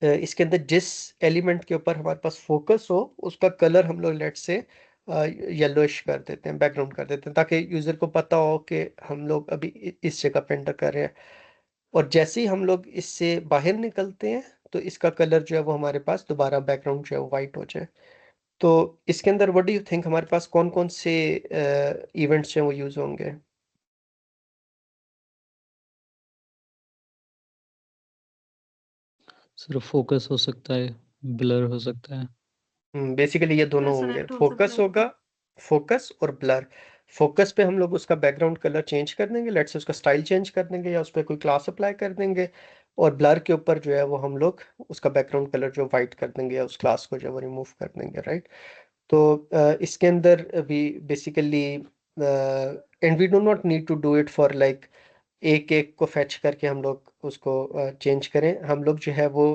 इसके अंदर जिस एलिमेंट के ऊपर हमारे पास फोकस हो उसका कलर हम लोग लेट से येलोइश कर देते हैं, बैकग्राउंड कर देते हैं, ताकि यूजर को पता हो कि हम लोग अभी इस जगह पे एंटर कर रहे हैं। और जैसे ही हम लोग इससे बाहर निकलते हैं तो इसका कलर जो है वो हमारे पास दोबारा बैकग्राउंड जो है वो वाइट हो जाए। तो इसके अंदर व्हाट डू यू थिंक हमारे पास कौन कौन से इवेंट्स जो हैं वो यूज होंगे? सिर्फ फोकस हो सकता है, ब्लर हो सकता है। बेसिकली ये दोनों होंगे, सेलेक्ट हो फोकस सकता है। होगा, फोकस और ब्लर। फोकस पे हम लोग उसका बैकग्राउंड कलर चेंज कर देंगे, लेट्स से उसका स्टाइल चेंज कर देंगे या उस पर कोई क्लास अप्लाई कर देंगे। और ब्लर के ऊपर जो है वो हम लोग उसका बैकग्राउंड कलर जो वाइट कर देंगे या उस क्लास को जो है वो रिमूव कर देंगे, राइट? तो इसके अंदर भी basically and we do not need to do it for like एक एक को फैच करके हम लोग उसको चेंज करें। हम लोग जो है वो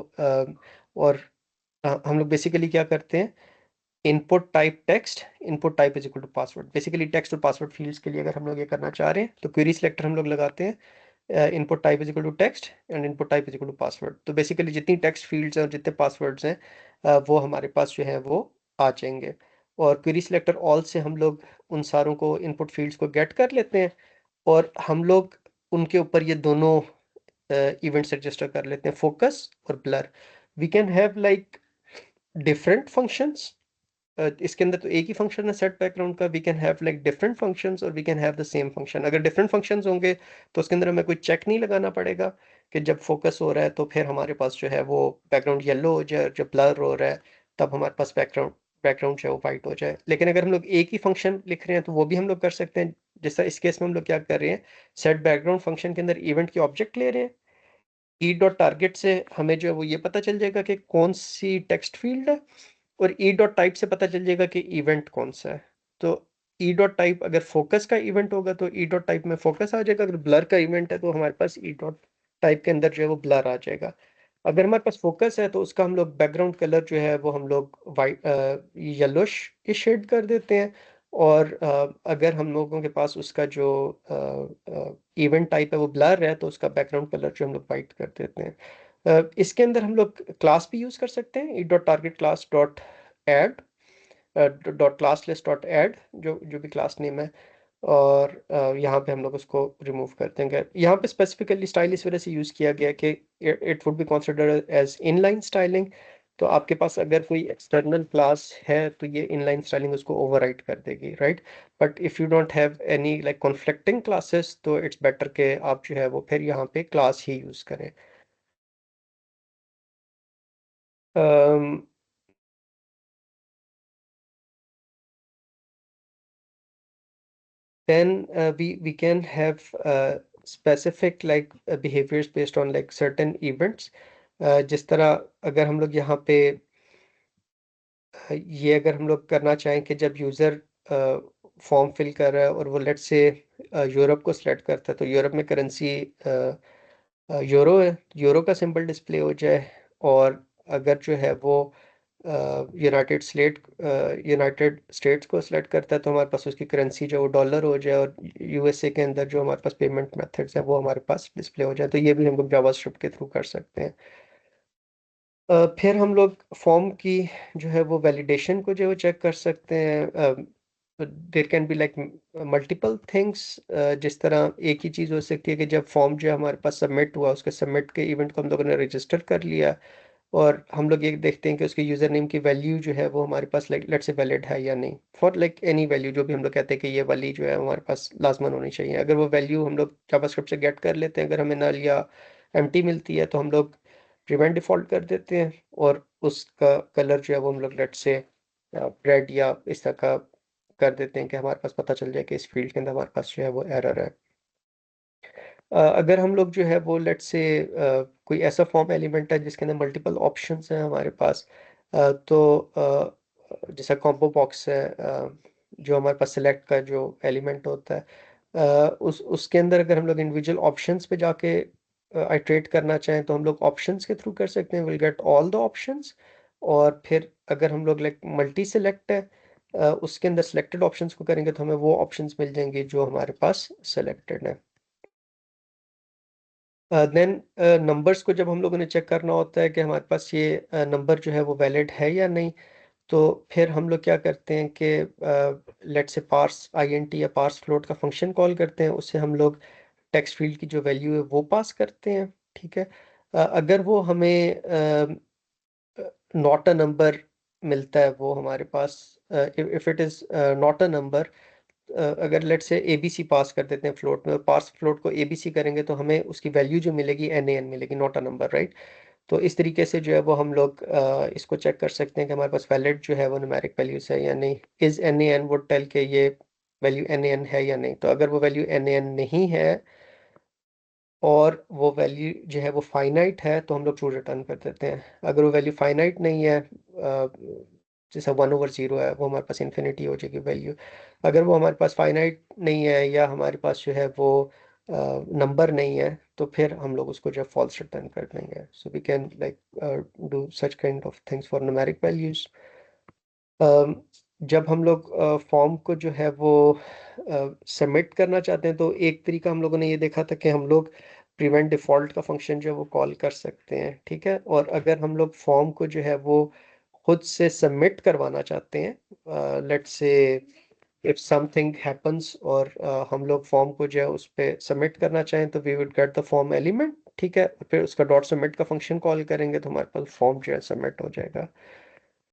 और हम लोग बेसिकली क्या करते हैं, input type text, input type is equal to password. Basically text और पासवर्ड फील्ड्स के लिए अगर हम लोग ये करना चाह रहे हैं तो क्वेरी सिलेक्टर हम लोग लगाते हैं, input type is equal to text and input type is equal to password. तो बेसिकली जितनी टेक्स्ट फील्ड्स हैं और जितने पासवर्ड्स हैं वो हमारे पास जो है वो आ जाएंगे। और क्वेरी सिलेक्टर ऑल से हम लोग उन सारों को इनपुट फील्ड्स को गेट कर लेते हैं और हम लोग उनके ऊपर ये दोनों इवेंट्स रजिस्टर कर लेते हैं, फोकस और blur. We can have like different functions. इसके अंदर तो एक ही फंक्शन है सेट बैकग्राउंड का। We can have like different functions और we can have the same function. अगर डिफरेंट फंक्शंस होंगे तो उसके अंदर हमें कोई चेक नहीं लगाना पड़ेगा कि जब फोकस हो रहा है तो फिर हमारे पास जो है वो बैकग्राउंड येलो हो जाए, जब ब्लर हो रहा है तब हमारे पास बैकग्राउंड जो है वो वाइट हो जाए। लेकिन अगर हम लोग एक ही फंक्शन लिख रहे हैं तो वो भी हम लोग कर सकते हैं। जैसा इस केस में हम लोग क्या कर रहे हैं, सेट बैकग्राउंड फंक्शन के अंदर इवेंट की ऑब्जेक्ट ले रहे हैं। ई डॉट टारगेट से हमें जो है वो ये पता चल जाएगा कि कौन सी टेक्स्ट फील्ड है और ई डॉट टाइप से पता चल जाएगा कि इवेंट कौन सा है। तो ई डॉट टाइप अगर फोकस का इवेंट होगा तो ई डॉट टाइप में फोकस आ जाएगा, अगर ब्लर का इवेंट है तो हमारे पास ई डॉट टाइप के अंदर जो है वो ब्लर आ जाएगा। अगर हमारे पास फोकस है तो उसका हम लोग बैकग्राउंड कलर जो है वो हम लोग वाइट येलोश की शेड कर देते हैं। और अगर हम लोगों के पास उसका जो इवेंट टाइप है वो ब्लर है तो उसका बैकग्राउंड कलर जो हम लोग वाइट कर देते हैं। इसके अंदर हम लोग क्लास भी यूज कर सकते हैं, e dot target class dot add dot class list dot add, जो जो भी क्लास नेम है। और यहाँ पे हम लोग उसको रिमूव कर देंगे। यहाँ पे स्पेसिफिकली स्टाइल इस वजह से यूज़ किया गया कि it would be considered as inline styling. तो आपके पास अगर कोई एक्सटर्नल क्लास है तो ये इनलाइन स्टाइलिंग उसको ओवरराइड कर देगी, right? But if you don't have any like conflicting classes तो इट्स बेटर के आप जो है वो फिर यहाँ पे क्लास ही यूज़ करें। then we can have specific like behaviors based on like certain events। जिस तरह अगर हम लोग यहाँ पे ये अगर हम लोग करना चाहें कि जब यूज़र फॉर्म फिल कर रहा है और वो लेट से यूरोप को सिलेक्ट करता है तो यूरोप में करेंसी यूरो है, यूरो का सिंबल डिस्प्ले हो जाए। और अगर जो है वो यूनाइटेड स्टेट्स को सिलेक्ट करता है तो हमारे पास उसकी करेंसी जो वो डॉलर हो जाए और यूएसए के अंदर जो हमारे पास पेमेंट मेथड्स हैं वो हमारे पास डिस्प्ले हो जाए। तो ये भी हम लोग जावास्क्रिप्ट के थ्रू कर सकते हैं। फिर हम लोग फॉर्म की जो है वो वैलिडेशन को जो है वो चेक कर सकते हैं। There can be like multiple things. जिस तरह एक ही चीज़ हो सकती है कि जब फॉर्म जो है हमारे पास सबमिट हुआ, उसके सबमिट के इवेंट को हम लोगों ने रजिस्टर कर लिया और हम लोग ये देखते हैं कि उसके यूज़र नेम की वैल्यू जो है वो हमारे पास लाइक लेट्स से वैलिड है या नहीं, फॉर लाइक एनी वैल्यू जो भी हम लोग कहते हैं कि ये वाली जो है हमारे पास लाजमन होनी चाहिए। अगर वो वैल्यू हम लोग जावास्क्रिप्ट से गेट कर लेते हैं, अगर हमें नल या एम्प्टी मिलती है तो हम लोग प्रिवेंट डिफ़ॉल्ट कर देते हैं और उसका कलर जो है वो हम लोग लेट्स से रेड या इस तरह का कर देते हैं कि हमारे पास पता चल जाए कि इस फील्ड के अंदर हमारे पास जो है वो एरर है। अगर हम लोग जो है वो लेट्स से कोई ऐसा फॉर्म एलिमेंट है जिसके अंदर मल्टीपल ऑप्शंस हैं हमारे पास, तो जैसा कॉम्बो बॉक्स है, जो हमारे पास सिलेक्ट का जो एलिमेंट होता है, उसके अंदर अगर हम लोग इंडिविजुअल ऑप्शंस पे जाके आइट्रेट करना चाहें तो हम लोग ऑप्शंस के थ्रू कर सकते हैं, will get all the options. और फिर अगर हम लोग लाइक मल्टी सेलेक्ट है उसके अंदर सिलेक्टेड ऑप्शंस को करेंगे तो हमें वो ऑप्शंस मिल जाएंगे जो हमारे पास सेलेक्टेड है। देन नंबर्स को जब हम लोगों ने चेक करना होता है कि हमारे पास ये नंबर जो है वो वैलिड है या नहीं, तो फिर हम लोग क्या करते हैं कि लेट्स से पार्स आईएनटी या पार्स फ्लोट का फंक्शन कॉल करते हैं, उससे हम लोग टेक्स्ट फील्ड की जो वैल्यू है वो पास करते हैं। ठीक है, अगर वो हमें नॉट अ नंबर मिलता है, वो हमारे पास if it is not a number, अगर लेट से एबीसी पास कर देते हैं फ्लोट में, पास फ्लोट को एबीसी करेंगे तो हमें उसकी वैल्यू जो मिलेगी एन मिलेगी, नॉट अ नंबर, राइट। तो इस तरीके से जो है वो हम लोग इसको चेक कर सकते हैं कि हमारे पास वैलिड जो है वो न्यूमेरिक वैल्यूज है या नहीं। इज एन वुड टेल के ये वैल्यू एन है या नहीं। तो अगर वो वैल्यू एन नहीं है और वो वैल्यू जो है वो फाइनाइट है, तो हम लोग ट्रू रिटर्न कर देते हैं। अगर वो वैल्यू फाइनाइट नहीं है, जैसा 1/0 है, वो हमारे पास इन्फिनिटी हो जाएगी वैल्यू। अगर वो हमारे पास फाइनाइट नहीं है या हमारे पास जो है वो नंबर नहीं है, तो फिर हम लोग उसको जो फॉल्स रिटर्न कर देंगे। So we can like do such kind of things for numeric values. जब हम लोग फॉर्म को जो है वो सबमिट करना चाहते हैं, तो एक तरीका हम लोगों ने ये देखा था कि हम लोग प्रिवेंट डिफ़ॉल्ट का फंक्शन जो है वो कॉल कर सकते हैं। ठीक है, और अगर हम लोग फॉर्म को जो है वो खुद से सबमिट करवाना चाहते हैं, let's say if something happens और हम लोग फॉर्म को जो है उस पर सबमिट करना चाहें, तो we would get the form element. ठीक है, फिर उसका डॉट सबमिट का फंक्शन कॉल करेंगे तो हमारे पास फॉर्म जो है सबमिट हो जाएगा।